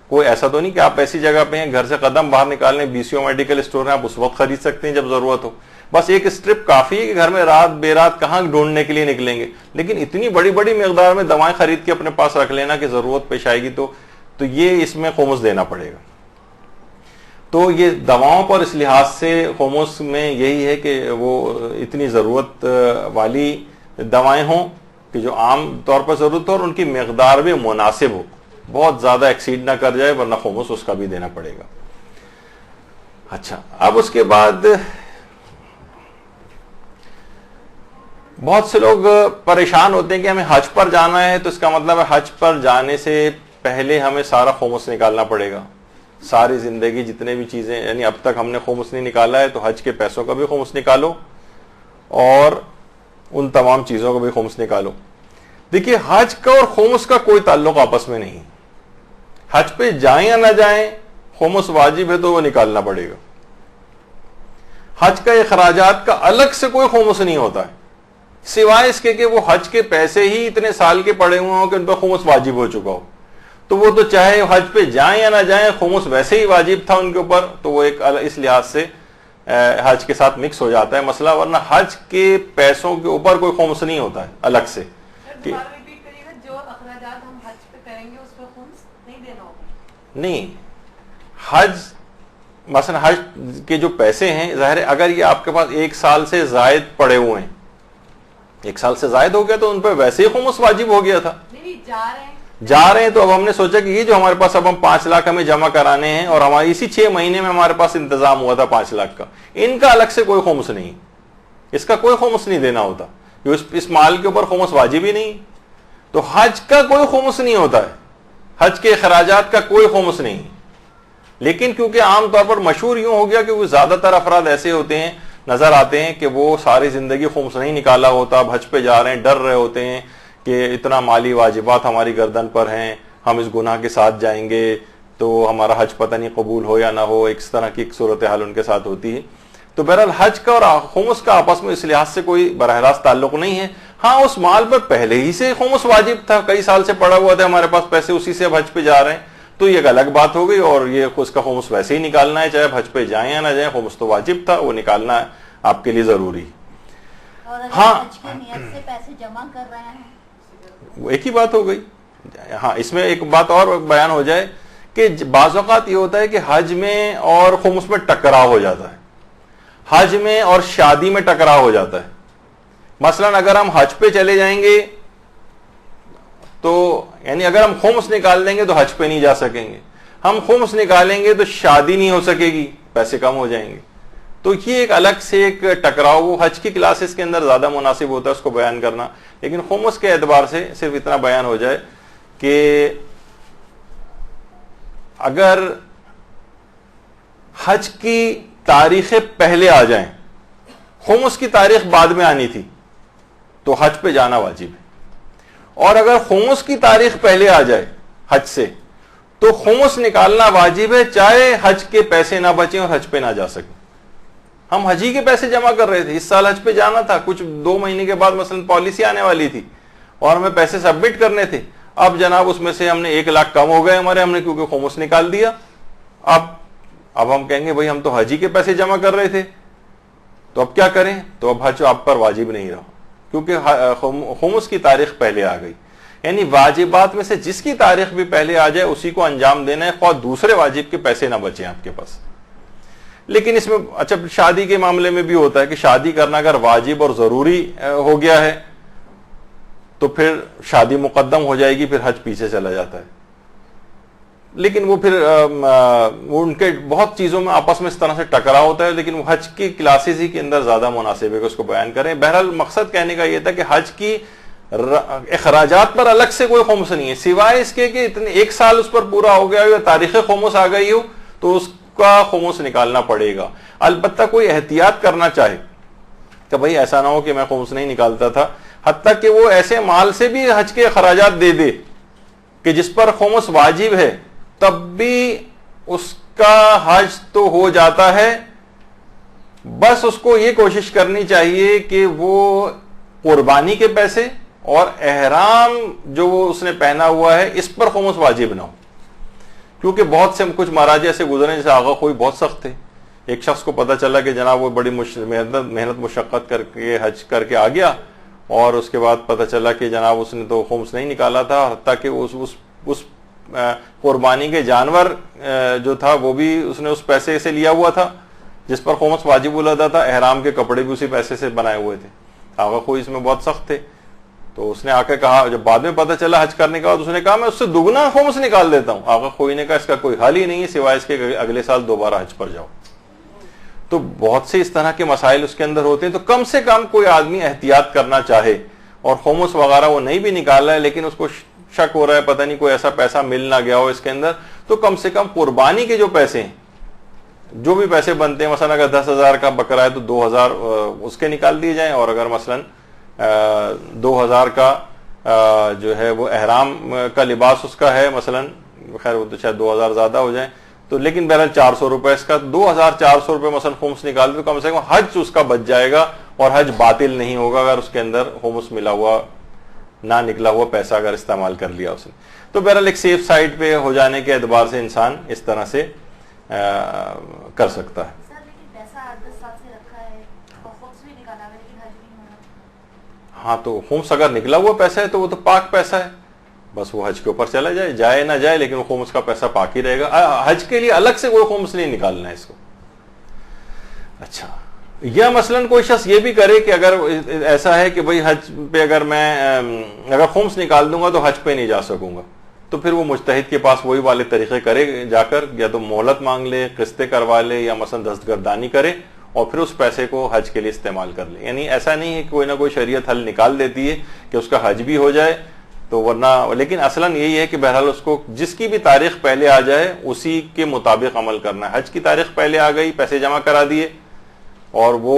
Speaker 1: کوئی ایسا تو نہیں کہ آپ ایسی جگہ پہ ہیں گھر سے قدم باہر نکالنے BCO میڈیکل اسٹور ہے, آپ اس وقت خرید سکتے ہیں جب ضرورت ہو, بس ایک اسٹرپ کافی ہے کہ گھر میں رات بے رات کہاں ڈھونڈنے کے لیے نکلیں گے. لیکن اتنی بڑی بڑی مقدار میں دوائیں خرید کے اپنے پاس رکھ لینا کہ ضرورت پیش آئے گی تو یہ اس میں خمس دینا پڑے گا. تو یہ دواؤں پر اس لحاظ سے خمس میں یہی ہے کہ وہ اتنی ضرورت والی دوائیں ہوں کہ جو عام طور پر ضرورت ہو اور ان کی مقدار بھی مناسب ہو, بہت زیادہ ایکسیڈ نہ کر جائے, ورنہ خمس اس کا بھی دینا پڑے گا. اچھا, اب اس کے بعد بہت سے لوگ پریشان ہوتے ہیں کہ ہمیں حج پر جانا ہے, تو اس کا مطلب ہے حج پر جانے سے پہلے ہمیں سارا خمس نکالنا پڑے گا, ساری زندگی جتنے بھی چیزیں, یعنی اب تک ہم نے خمس نہیں نکالا ہے تو حج کے پیسوں کا بھی خمس نکالو اور ان تمام چیزوں کا بھی خمس نکالو. دیکھیے حج کا اور خمس کا کوئی تعلق آپس میں نہیں, حج پہ جائیں یا نہ جائیں خمس واجب ہے تو وہ نکالنا پڑے گا. حج کا اخراجات کا الگ سے کوئی خمس نہیں ہوتا ہے, سوائے اس کے کہ وہ حج کے پیسے ہی اتنے سال کے پڑے ہوئے ہوں کہ ان پہ خمس واجب ہو چکا ہو, تو وہ تو چاہے حج پہ جائیں یا نہ جائیں خمس ویسے ہی واجب تھا ان کے اوپر, تو وہ ایک اس لحاظ سے حج کے ساتھ مکس ہو جاتا ہے مسئلہ. ورنہ حج کے پیسوں کے اوپر کوئی خمس نہیں ہوتا ہے الگ سے.
Speaker 2: جو اخراجات ہم حج پہ کریں گے اس پہ خمس نہیں دینا ہوگا.
Speaker 1: نہیں, حج مثلا حج کے جو پیسے ہیں, ظاہر ہے اگر یہ آپ کے پاس 1 سال سے زائد پڑے ہوئے ہیں, 1 سال سے زائد ہو گیا تو ان پہ ویسے ہی خمس واجب ہو گیا تھا.
Speaker 2: نہیں
Speaker 1: جا رہے ہیں تو اب ہم نے سوچا کہ یہ جو ہمارے پاس اب ہم 5 لاکھ ہمیں جمع کرانے ہیں, اور ہماری اسی 6 مہینے میں ہمارے پاس انتظام ہوا تھا 5 لاکھ کا, ان کا الگ سے کوئی خمس نہیں, اس کا کوئی خمس نہیں دینا ہوتا, اس مال کے اوپر خمس واجب ہی نہیں. تو حج کا کوئی خمس نہیں ہوتا ہے, حج کے اخراجات کا کوئی خمس نہیں. لیکن کیونکہ عام طور پر مشہور یوں ہو گیا کہ وہ زیادہ تر افراد ایسے ہوتے ہیں, نظر آتے ہیں کہ وہ ساری زندگی خمس نہیں نکالا ہوتا, اب حج پہ جا رہے ہیں, ڈر رہے ہوتے ہیں کہ اتنا مالی واجبات ہماری گردن پر ہیں, ہم اس گناہ کے ساتھ جائیں گے تو ہمارا حج پتہ نہیں قبول ہو یا نہ ہو, اس طرح کی ایک صورتحال ان کے ساتھ ہوتی ہے. تو بہرحال حج کا اور خمس کا آپس میں اس لحاظ سے کوئی براہ راست تعلق نہیں ہے. ہاں اس مال پر پہلے ہی سے خمس واجب تھا, کئی سال سے پڑا ہوا تھا ہمارے پاس پیسے, اسی سے اب حج پہ جا رہے ہیں, تو یہ ایک الگ بات ہو گئی, اور یہ اس کا خمس ویسے ہی نکالنا ہے, چاہے حج پہ جائیں یا نہ جائیں, خمس تو واجب تھا, وہ نکالنا ہے آپ کے لیے ضروری.
Speaker 3: ہاں حج کی نیت سے پیسے جمع کر رہے ہیں
Speaker 1: وہ ایک ہی بات ہو گئی. ہاں اس میں ایک بات اور بیان ہو جائے کہ بعض اوقات یہ ہوتا ہے کہ حج میں اور خمس میں ٹکراؤ ہو جاتا ہے, حج میں اور شادی میں ٹکراؤ ہو جاتا ہے. مثلا اگر ہم حج پہ چلے جائیں گے تو یعنی اگر ہم خمس نکال دیں گے تو حج پہ نہیں جا سکیں گے, ہم خمس نکالیں گے تو شادی نہیں ہو سکے گی, پیسے کم ہو جائیں گے. تو یہ ایک الگ سے ایک ٹکراؤ, وہ حج کی کلاسز کے اندر زیادہ مناسب ہوتا ہے اس کو بیان کرنا. لیکن خمس کے اعتبار سے صرف اتنا بیان ہو جائے کہ اگر حج کی تاریخیں پہلے آ جائیں, خمس کی تاریخ بعد میں آنی تھی, تو حج پہ جانا واجب ہے. اور اگر خمس کی تاریخ پہلے آ جائے حج سے, تو خمس نکالنا واجب ہے، چاہے حج کے پیسے نہ بچیں اور حج پہ نہ جا سکیں. ہم حجی کے پیسے جمع کر رہے تھے، اس سال حج پہ جانا تھا، کچھ 2 مہینے کے بعد مثلا پالیسی آنے والی تھی اور ہمیں پیسے سبمٹ کرنے تھے. اب جناب اس میں سے ہم نے 1 لاکھ کم ہو گئے ہمارے، ہم نے کیونکہ خمس نکال دیا. اب ہم کہیں گے بھائی ہم تو حجی کے پیسے جمع کر رہے تھے، تو اب کیا کریں؟ تو اب حج آپ پر واجب نہیں رہا، کیونکہ خمس کی تاریخ پہلے آ گئی. یعنی واجبات میں سے جس کی تاریخ بھی پہلے آ جائے اسی کو انجام دینا ہے، خواہ دوسرے واجب کے پیسے نہ بچیں آپ کے پاس. لیکن اس میں اچھا شادی کے معاملے میں بھی ہوتا ہے کہ شادی کرنا اگر واجب اور ضروری ہو گیا ہے تو پھر شادی مقدم ہو جائے گی، پھر حج پیچھے چلا جاتا ہے. لیکن وہ پھر ان کے بہت چیزوں میں آپس میں اس طرح سے ٹکراؤ ہوتا ہے، لیکن وہ حج کی کلاسز ہی کے اندر زیادہ مناسب ہے کہ اس کو بیان کریں. بہرحال مقصد کہنے کا یہ تھا کہ حج کی اخراجات پر الگ سے کوئی خمس نہیں ہے، سوائے اس کے کہ اتنے 1 سال اس پر پورا ہو گیا ہو یا تاریخ خمس آ گئی ہو تو اس کا خمس نکالنا پڑے گا. البتہ کوئی احتیاط کرنا چاہے کہ بھئی ایسا نہ ہو کہ میں خمس نہیں نکالتا تھا، حتیٰ کہ وہ ایسے مال سے بھی حج کے اخراجات دے دے کہ جس پر خمس واجب ہے، تب بھی اس کا حج تو ہو جاتا ہے. بس اس کو یہ کوشش کرنی چاہیے کہ وہ قربانی کے پیسے اور احرام جو اس نے پہنا ہوا ہے اس پر خمس واجب نہ ہو. کیونکہ بہت سے کچھ مراجع سے گزرے، جیسے آغا خوئی بہت سخت تھے. ایک شخص کو پتا چلا کہ جناب وہ بڑی محنت مشقت کر کے حج کر کے آ گیا اور اس کے بعد پتا چلا کہ جناب اس نے تو خمس نہیں نکالا تھا، حتیٰ کہ اس قربانی کے جانور جو تھا وہ بھی اس نے اس پیسے سے لیا ہوا تھا جس پر خمس واجب الادا تھا. احرام کے کپڑے بھی اسی پیسے سے بنائے ہوئے تھے. آغا خوئی اس میں بہت سخت تھے. تو اس نے آ کے کہا، جب بعد میں پتا چلا حج کرنے کے بعد، اس نے کہا میں اس سے دگنا خمس نکال دیتا ہوں. آغا خوئی نے کہا اس کا کوئی حل ہی نہیں ہے سوائے اس کے اگلے سال دوبارہ حج پر جاؤ. تو بہت سے اس طرح کے مسائل اس کے اندر ہوتے ہیں. تو کم سے کم کوئی آدمی احتیاط کرنا چاہے اور خمس وغیرہ وہ نہیں بھی نکال رہا ہے لیکن اس کو شک ہو رہا ہے پتہ نہیں کوئی ایسا پیسہ مل نہ گیا ہو اس کے اندر، تو کم سے کم قربانی کے جو پیسے ہیں، جو بھی پیسے بنتے ہیں، مثلا اگر 10,000 کا بکرا ہے تو 2,000 اس کے نکال دیے جائیں، اور اگر مثلا 2,000 کا جو ہے وہ احرام کا لباس اس کا ہے مثلا، خیر وہ تو شاید 2,000 زیادہ ہو جائیں تو، لیکن بہرحال 400 روپے اس کا، 2,400 روپے مثلا خمس نکال دے تو کم سے کم حج اس کا بچ جائے گا اور حج باطل نہیں ہوگا اگر اس کے اندر خمس ملا ہوا نہ نکلا ہوا پیسہ اگر استعمال کر لیا اس نے. تو بہرحال ایک سیف سائڈ پہ ہو جانے کے اعتبار سے انسان اس طرح سے کر سکتا ہے. ہاں تو خمس اگر نکلا ہوا پیسہ ہے تو وہ تو پاک پیسہ ہے، بس وہ حج کے اوپر چلا جائے، جائے نہ جائے لیکن خمس کا پیسہ پاک ہی رہے گا. حج کے لیے الگ سے کوئی خمس نہیں نکالنا ہے اس کو. اچھا، یا مثلا کوئی شخص یہ بھی کرے کہ اگر ایسا ہے کہ بھئی حج پہ اگر خمس نکال دوں گا تو حج پہ نہیں جا سکوں گا، تو پھر وہ مجتہد کے پاس وہی والے طریقے کرے، جا کر یا تو مہلت مانگ لے، قسطیں کروا لے، یا مثلا دستگردانی کرے اور پھر اس پیسے کو حج کے لیے استعمال کر لے. یعنی ایسا نہیں ہے کہ کوئی نہ کوئی شریعت حل نکال دیتی ہے کہ اس کا حج بھی ہو جائے تو ورنہ، لیکن اصلاً یہی ہے کہ بہرحال اس کو جس کی بھی تاریخ پہلے آ جائے اسی کے مطابق عمل کرنا ہے. حج کی تاریخ پہلے آ گئی، پیسے جمع کرا دیے، اور وہ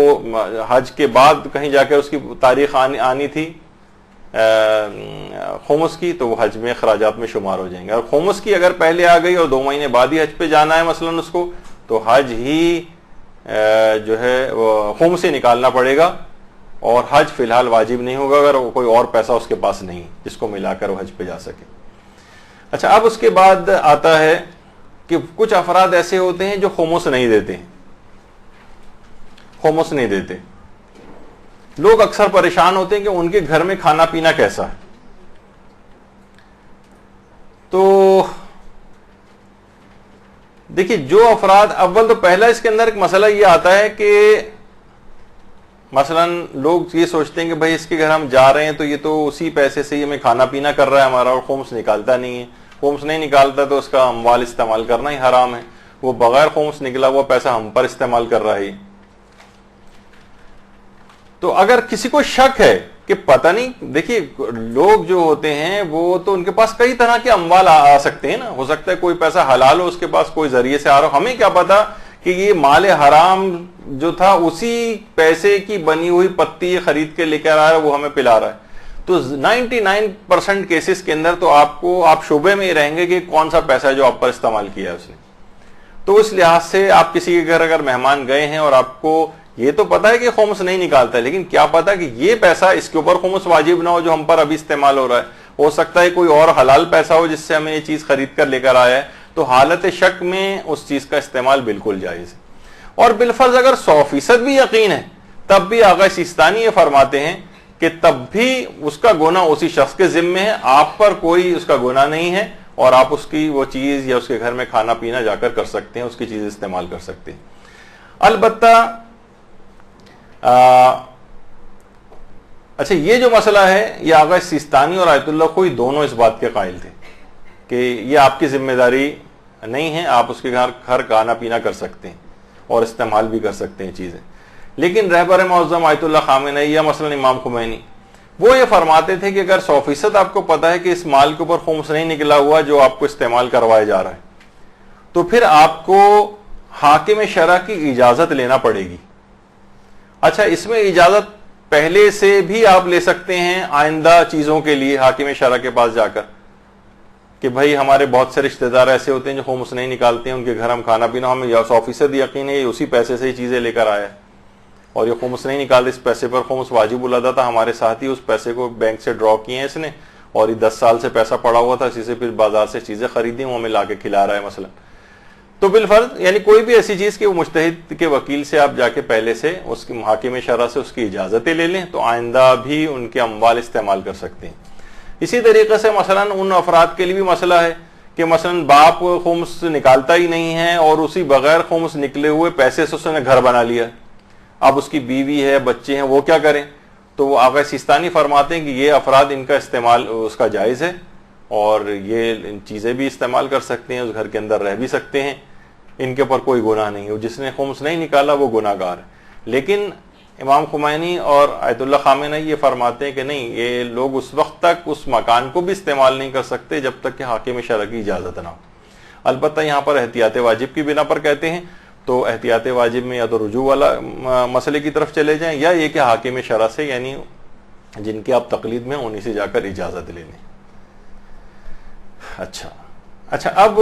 Speaker 1: حج کے بعد کہیں جا کے اس کی تاریخ آنی تھی خمس کی، تو وہ حج میں اخراجات میں شمار ہو جائیں گے. اور خمس کی اگر پہلے آ گئی اور 2 مہینے بعد ہی حج پہ جانا ہے مثلا اس کو، تو حج ہی جو ہے وہ خمس سے نکالنا پڑے گا، اور حج فی الحال واجب نہیں ہوگا اگر کوئی اور پیسہ اس کے پاس نہیں جس کو ملا کر وہ حج پہ جا سکے. اچھا، اب اس کے بعد آتا ہے کہ کچھ افراد ایسے ہوتے ہیں جو خمس نہیں دیتے. خمس نہیں دیتے. لوگ اکثر پریشان ہوتے ہیں کہ ان کے گھر میں کھانا پینا کیسا ہے. تو دیکھیے، جو افراد، اول تو پہلا اس کے اندر ایک مسئلہ یہ آتا ہے کہ مثلا لوگ یہ سوچتے ہیں کہ بھائی اس کے گھر ہم جا رہے ہیں تو یہ تو اسی پیسے سے ہی ہمیں کھانا پینا کر رہا ہے ہمارا، اور خمس نکالتا نہیں ہے. خمس نہیں نکالتا تو اس کا اموال استعمال کرنا ہی حرام ہے. وہ بغیر خمس نکلا ہوا پیسہ ہم پر استعمال کر رہا ہے. تو اگر کسی کو شک ہے کہ پتہ نہیں، دیکھیے لوگ جو ہوتے ہیں وہ تو ان کے پاس کئی طرح کے اموال آ سکتے ہیں نا. ہو سکتا ہے کوئی پیسہ حلال ہو اس کے پاس، کوئی ذریعے سے آ رہا ہو، ہمیں کیا پتا کہ یہ مال حرام جو تھا اسی پیسے کی بنی ہوئی پتی خرید کے لے کر آ رہا ہے، وہ ہمیں پلا رہا ہے. تو 99% کیسز کے اندر تو آپ شعبے میں ہی رہیں گے کہ کون سا پیسہ ہے جو آپ پر استعمال کیا ہے اس نے. تو اس لحاظ سے آپ کسی کے گھر اگر مہمان گئے ہیں اور آپ کو یہ تو پتا ہے کہ خمس نہیں نکالتا ہے، لیکن کیا پتا کہ یہ پیسہ اس کے اوپر خمس واجب نہ ہو جو ہم پر ابھی استعمال ہو رہا ہے، ہو سکتا ہے کوئی اور حلال پیسہ ہو جس سے ہمیں یہ چیز خرید کر لے کر آیا ہے، تو حالت شک میں اس چیز کا استعمال بالکل جائز ہے. اور بالفرض اگر 100% بھی یقین ہے تب بھی آقا سیستانی یہ فرماتے ہیں کہ تب بھی اس کا گناہ اسی شخص کے ذمے ہے، آپ پر کوئی اس کا گناہ نہیں ہے، اور آپ اس کی وہ چیز یا اس کے گھر میں کھانا پینا جا کر کر سکتے ہیں، اس کی چیز استعمال کر سکتے ہیں. البتہ اچھا یہ جو مسئلہ ہے یہ آغا سیستانی اور آیت اللہ خوئی دونوں اس بات کے قائل تھے کہ یہ آپ کی ذمہ داری نہیں ہے، آپ اس کے گھر کھانا پینا کر سکتے ہیں اور استعمال بھی کر سکتے ہیں چیزیں. لیکن رہبر معظم آیت اللہ خامنئی یا مثلا امام خمینی وہ یہ فرماتے تھے کہ اگر 100% آپ کو پتا ہے کہ اس مال کے اوپر خمس نہیں نکلا ہوا جو آپ کو استعمال کروایا جا رہا ہے، تو پھر آپ کو حاکم شرع کی اجازت لینا پڑے گی. اچھا اس میں اجازت پہلے سے بھی آپ لے سکتے ہیں آئندہ چیزوں کے لیے حاکم شرع کے پاس جا کر کہ بھائی ہمارے بہت سے رشتہ دار ایسے ہوتے ہیں جو خمس نہیں نکالتے ہیں، ان کے گھر ہم کھانا پینا، ہمیں 100% یقین ہے یہ اسی پیسے سے ہی چیزیں لے کر آیا ہے اور یہ خمس نہیں نکالتے، اس پیسے پر خمس واجب الادا تھا، ہمارے ساتھ ہی اس پیسے کو بینک سے ڈرا کیے ہیں اس نے، اور یہ 10 سال سے پیسہ پڑا ہوا تھا، اسی سے پھر بازار سے چیزیں خریدی وہ ہمیں لا کے کھلا رہا ہے مثلا. تو بالفرض یعنی کوئی بھی ایسی چیز کہ وہ مجتہد کے وکیل سے آپ جا کے پہلے سے اس کی حاکم شرع سے اس کی اجازتیں لے لیں تو آئندہ بھی ان کے اموال استعمال کر سکتے ہیں. اسی طریقے سے مثلا ان افراد کے لیے بھی مسئلہ ہے کہ مثلا باپ خمس نکالتا ہی نہیں ہے اور اسی بغیر خمس نکلے ہوئے پیسے سے اس نے گھر بنا لیا، اب اس کی بیوی ہے بچے ہیں وہ کیا کریں؟ تو وہ آقا سیستانی فرماتے ہیں کہ یہ افراد ان کا استعمال اس کا جائز ہے اور یہ چیزیں بھی استعمال کر سکتے ہیں، اس گھر کے اندر رہ بھی سکتے ہیں، ان کے اوپر کوئی گناہ نہیں ہے. جس نے خمس نہیں نکالا وہ گناہ گار ہے. لیکن امام خمینی اور آیت اللہ خامنئی یہ فرماتے ہیں کہ نہیں، یہ لوگ اس وقت تک اس مکان کو بھی استعمال نہیں کر سکتے جب تک کہ حاکم شرع کی اجازت نہ ہو. البتہ یہاں پر احتیاط واجب کی بنا پر کہتے ہیں، تو احتیاط واجب میں یا تو رجوع والا مسئلے کی طرف چلے جائیں یا یہ کہ حاکم شرع سے یعنی جن کے آپ تقلید میں انہی سے جا کر اجازت لے لیں. اچھا اب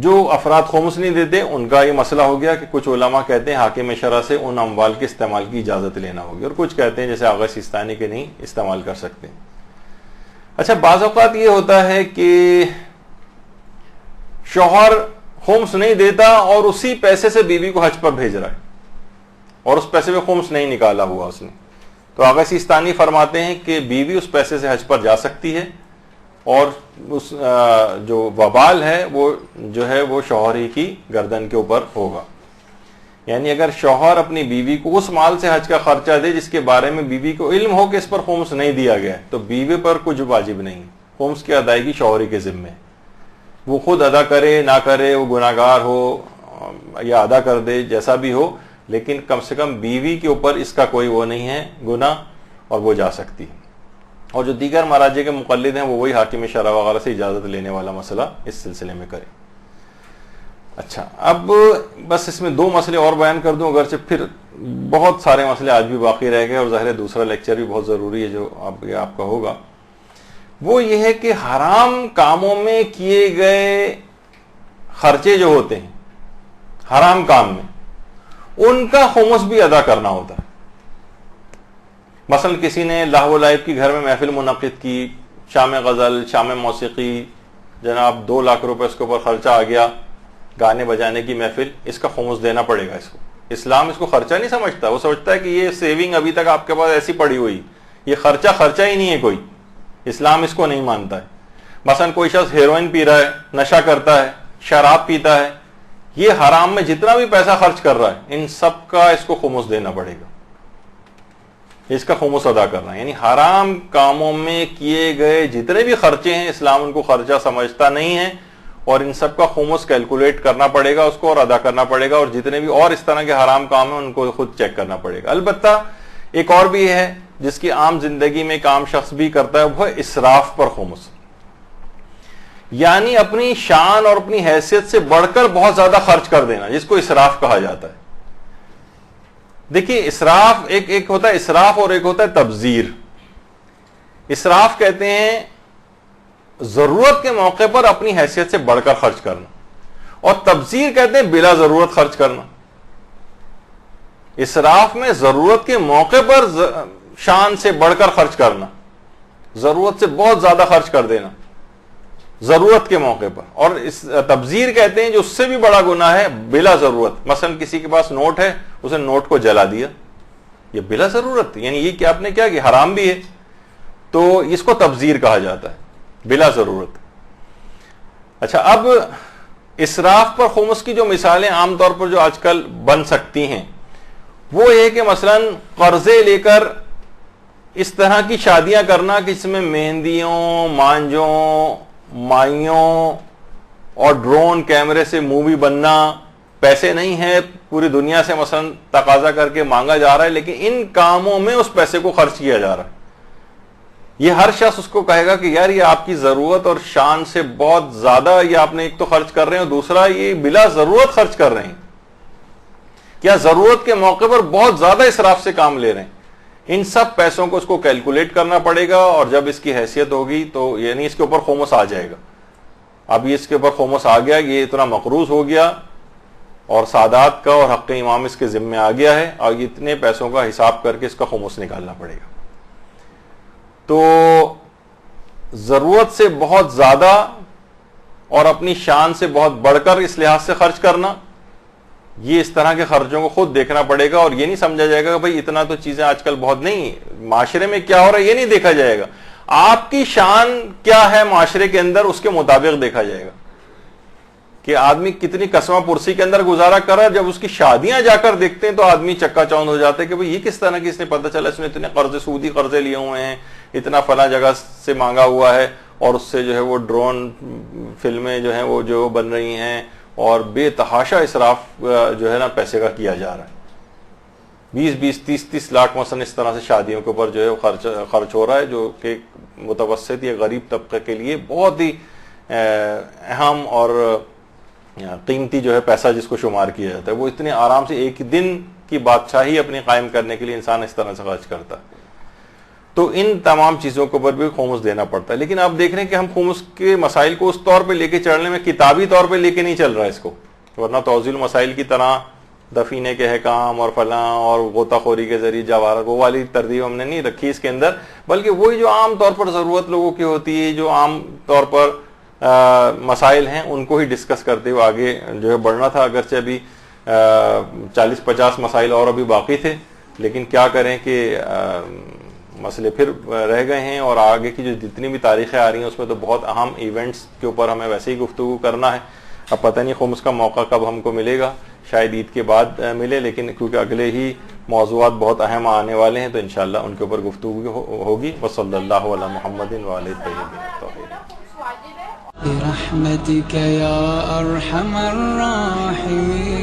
Speaker 1: جو افراد خمس نہیں دیتے ان کا یہ مسئلہ ہو گیا کہ کچھ علماء کہتے ہیں حاکم شرع سے ان اموال کے استعمال کی اجازت لینا ہوگی، اور کچھ کہتے ہیں جیسے آغا سیستانی کے نہیں استعمال کر سکتے. اچھا بعض اوقات یہ ہوتا ہے کہ شوہر خمس نہیں دیتا اور اسی پیسے سے بیوی کو حج پر بھیج رہا ہے اور اس پیسے میں خمس نہیں نکالا ہوا اس نے، تو آغا سیستانی فرماتے ہیں کہ بیوی اس پیسے سے حج پر جا سکتی ہے اور اس جو وبال ہے وہ جو ہے وہ شوہر ہی کی گردن کے اوپر ہوگا. یعنی اگر شوہر اپنی بیوی کو اس مال سے حج کا خرچہ دے جس کے بارے میں بیوی کو علم ہو کہ اس پر خمس نہیں دیا گیا تو بیوی پر کچھ واجب نہیں، خمس کی ادائیگی شوہر ہی کے ذمے ہے. وہ خود ادا کرے نہ کرے، وہ گناہ گار ہو یا ادا کر دے جیسا بھی ہو، لیکن کم سے کم بیوی کے اوپر اس کا کوئی وہ نہیں ہے گناہ، اور وہ جا سکتی ہے. اور جو دیگر مراجع کے مقلد ہیں وہ وہی حاکم شرع وغیرہ سے اجازت لینے والا مسئلہ اس سلسلے میں کریں. اچھا اب بس اس میں 2 مسئلے اور بیان کر دوں، اگرچہ پھر بہت سارے مسئلے آج بھی باقی رہ گئے اور ظاہر دوسرا لیکچر بھی بہت ضروری ہے جو آپ کا ہوگا. وہ یہ ہے کہ حرام کاموں میں کیے گئے خرچے جو ہوتے ہیں حرام کام میں ان کا خمس بھی ادا کرنا ہوتا ہے. مثلا کسی نے لہو و لعب کی گھر میں محفل منعقد کی، شام غزل، شام موسیقی، جناب 2 لاکھ روپے اس کے اوپر خرچہ آ گیا، گانے بجانے کی محفل، اس کا خمس دینا پڑے گا اس کو. اسلام اس کو خرچہ نہیں سمجھتا، وہ سمجھتا ہے کہ یہ سیونگ ابھی تک آپ کے پاس ایسی پڑی ہوئی، یہ خرچہ ہی نہیں ہے کوئی، اسلام اس کو نہیں مانتا ہے. مثلا کوئی شخص ہیروئن پی رہا ہے، نشہ کرتا ہے، شراب پیتا ہے، یہ حرام میں جتنا بھی پیسہ خرچ کر رہا ہے ان سب کا اس کو خمس دینا پڑے گا، اس کا خمس ادا کرنا. یعنی حرام کاموں میں کیے گئے جتنے بھی خرچے ہیں اسلام ان کو خرچہ سمجھتا نہیں ہے، اور ان سب کا خمس کیلکولیٹ کرنا پڑے گا اس کو اور ادا کرنا پڑے گا، اور جتنے بھی اور اس طرح کے حرام کام ہیں ان کو خود چیک کرنا پڑے گا. البتہ ایک اور بھی ہے جس کی عام زندگی میں ایک عام شخص بھی کرتا ہے، وہ اسراف پر خمس، یعنی اپنی شان اور اپنی حیثیت سے بڑھ کر بہت زیادہ خرچ کر دینا، جس کو اسراف کہا جاتا ہے. دیکھیے اسراف ایک ہوتا ہے اسراف اور ایک ہوتا ہے تبذیر. اسراف کہتے ہیں ضرورت کے موقع پر اپنی حیثیت سے بڑھ کر خرچ کرنا, اور تبذیر کہتے ہیں بلا ضرورت خرچ کرنا. اسراف میں ضرورت کے موقع پر شان سے بڑھ کر خرچ کرنا, ضرورت سے بہت زیادہ خرچ کر دینا ضرورت کے موقع پر. اور تبذیر کہتے ہیں جو اس سے بھی بڑا گناہ ہے بلا ضرورت. مثلا کسی کے پاس نوٹ ہے, اس نے نوٹ کو جلا دیا, یہ بلا ضرورت, یعنی یہ کہ آپ نے کیا کہ حرام بھی ہے, تو اس کو تبذیر کہا جاتا ہے بلا ضرورت. اچھا, اب اسراف پر خمس کی جو مثالیں عام طور پر جو آج کل بن سکتی ہیں وہ یہ کہ مثلا قرضے لے کر اس طرح کی شادیاں کرنا کہ جس میں مہندیوں, مانجوں, مائیوں اور ڈرون کیمرے سے مووی بننا. پیسے نہیں ہے, پوری دنیا سے مثلا تقاضا کر کے مانگا جا رہا ہے, لیکن ان کاموں میں اس پیسے کو خرچ کیا جا رہا ہے. یہ ہر شخص اس کو کہے گا کہ یار یہ آپ کی ضرورت اور شان سے بہت زیادہ یہ آپ نے ایک تو خرچ کر رہے ہیں, اور دوسرا یہ بلا ضرورت خرچ کر رہے ہیں, کیا ضرورت کے موقع پر بہت زیادہ اسراف سے کام لے رہے ہیں. ان سب پیسوں کو اس کو کیلکولیٹ کرنا پڑے گا, اور جب اس کی حیثیت ہوگی تو یعنی اس کے اوپر خمس آ جائے گا. اب یہ اس کے اوپر خمس آ گیا, یہ اتنا مقروض ہو گیا اور سادات کا اور حق امام اس کے ذمے آ گیا ہے, اور اتنے پیسوں کا حساب کر کے اس کا خمس نکالنا پڑے گا. تو ضرورت سے بہت زیادہ اور اپنی شان سے بہت بڑھ کر اس لحاظ سے خرچ کرنا, یہ اس طرح کے خرچوں کو خود دیکھنا پڑے گا. اور یہ نہیں سمجھا جائے گا کہ بھائی اتنا تو چیزیں آج کل بہت نہیں, معاشرے میں کیا ہو رہا ہے یہ نہیں دیکھا جائے گا. آپ کی شان کیا ہے معاشرے کے اندر اس کے مطابق دیکھا جائے گا کہ آدمی کتنی قسمہ پرسی کے اندر گزارا کر رہا ہے. جب اس کی شادیاں جا کر دیکھتے ہیں تو آدمی چکا چوند ہو جاتا ہے کہ بھئی یہ کس طرح کی, اس نے پتہ چلا اس نے اتنے قرضے, سودی قرضے لیے ہوئے ہیں, اتنا فلاں جگہ سے مانگا ہوا ہے, اور اس سے جو ہے وہ ڈرون فلمیں جو ہیں وہ جو بن رہی ہیں, اور بے تحاشا اسراف جو ہے نا پیسے کا کیا جا رہا ہے. 20-20, 30-30 لاکھ مثلا اس طرح سے شادیوں کے اوپر جو ہے خرچ ہو رہا ہے, جو کہ متوسط یا غریب طبقے کے لیے بہت ہی اہم اور قیمتی جو ہے پیسہ جس کو شمار کیا جاتا ہے. وہ اتنے آرام سے ایک دن کی بادشاہی اپنی قائم کرنے کے لیے انسان اس طرح سے خرچ کرتا ہے. تو ان تمام چیزوں کے اوپر بھی خمس دینا پڑتا ہے. لیکن آپ دیکھ رہے ہیں کہ ہم خمس کے مسائل کو اس طور پہ لے کے چلنے میں کتابی طور پہ لے کے نہیں چل رہا ہے اس کو, ورنہ توضیح المسائل کی طرح دفینے کے حکام اور فلاں اور غوطہ خوری کے ذریعے جواہرات وہ والی ترتیب ہم نے نہیں رکھی اس کے اندر, بلکہ وہی جو عام طور پر ضرورت لوگوں کی ہوتی ہے, جو عام طور پر مسائل ہیں, ان کو ہی ڈسکس کرتے ہوئے آگے جو ہے بڑھنا تھا. اگرچہ ابھی 40-50 مسائل اور ابھی باقی تھے, لیکن کیا کریں کہ مسئلے پھر رہ گئے ہیں, اور آگے کی جو جتنی بھی تاریخیں آ رہی ہیں اس میں تو بہت اہم ایونٹس کے اوپر ہمیں ویسے ہی گفتگو کرنا ہے. اب پتہ نہیں خمس کا موقع کب ہم کو ملے گا, شاید عید کے بعد ملے, لیکن کیونکہ اگلے ہی موضوعات بہت اہم آنے والے ہیں تو انشاءاللہ ان کے اوپر گفتگو ہوگی. وصلی اللہ علی محمد وآلہ الطیبین الطاہرین.
Speaker 4: برحمتك يا أرحم الراحمين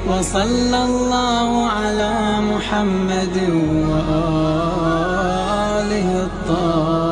Speaker 4: وصلى الله على محمد وآله الطاهرين.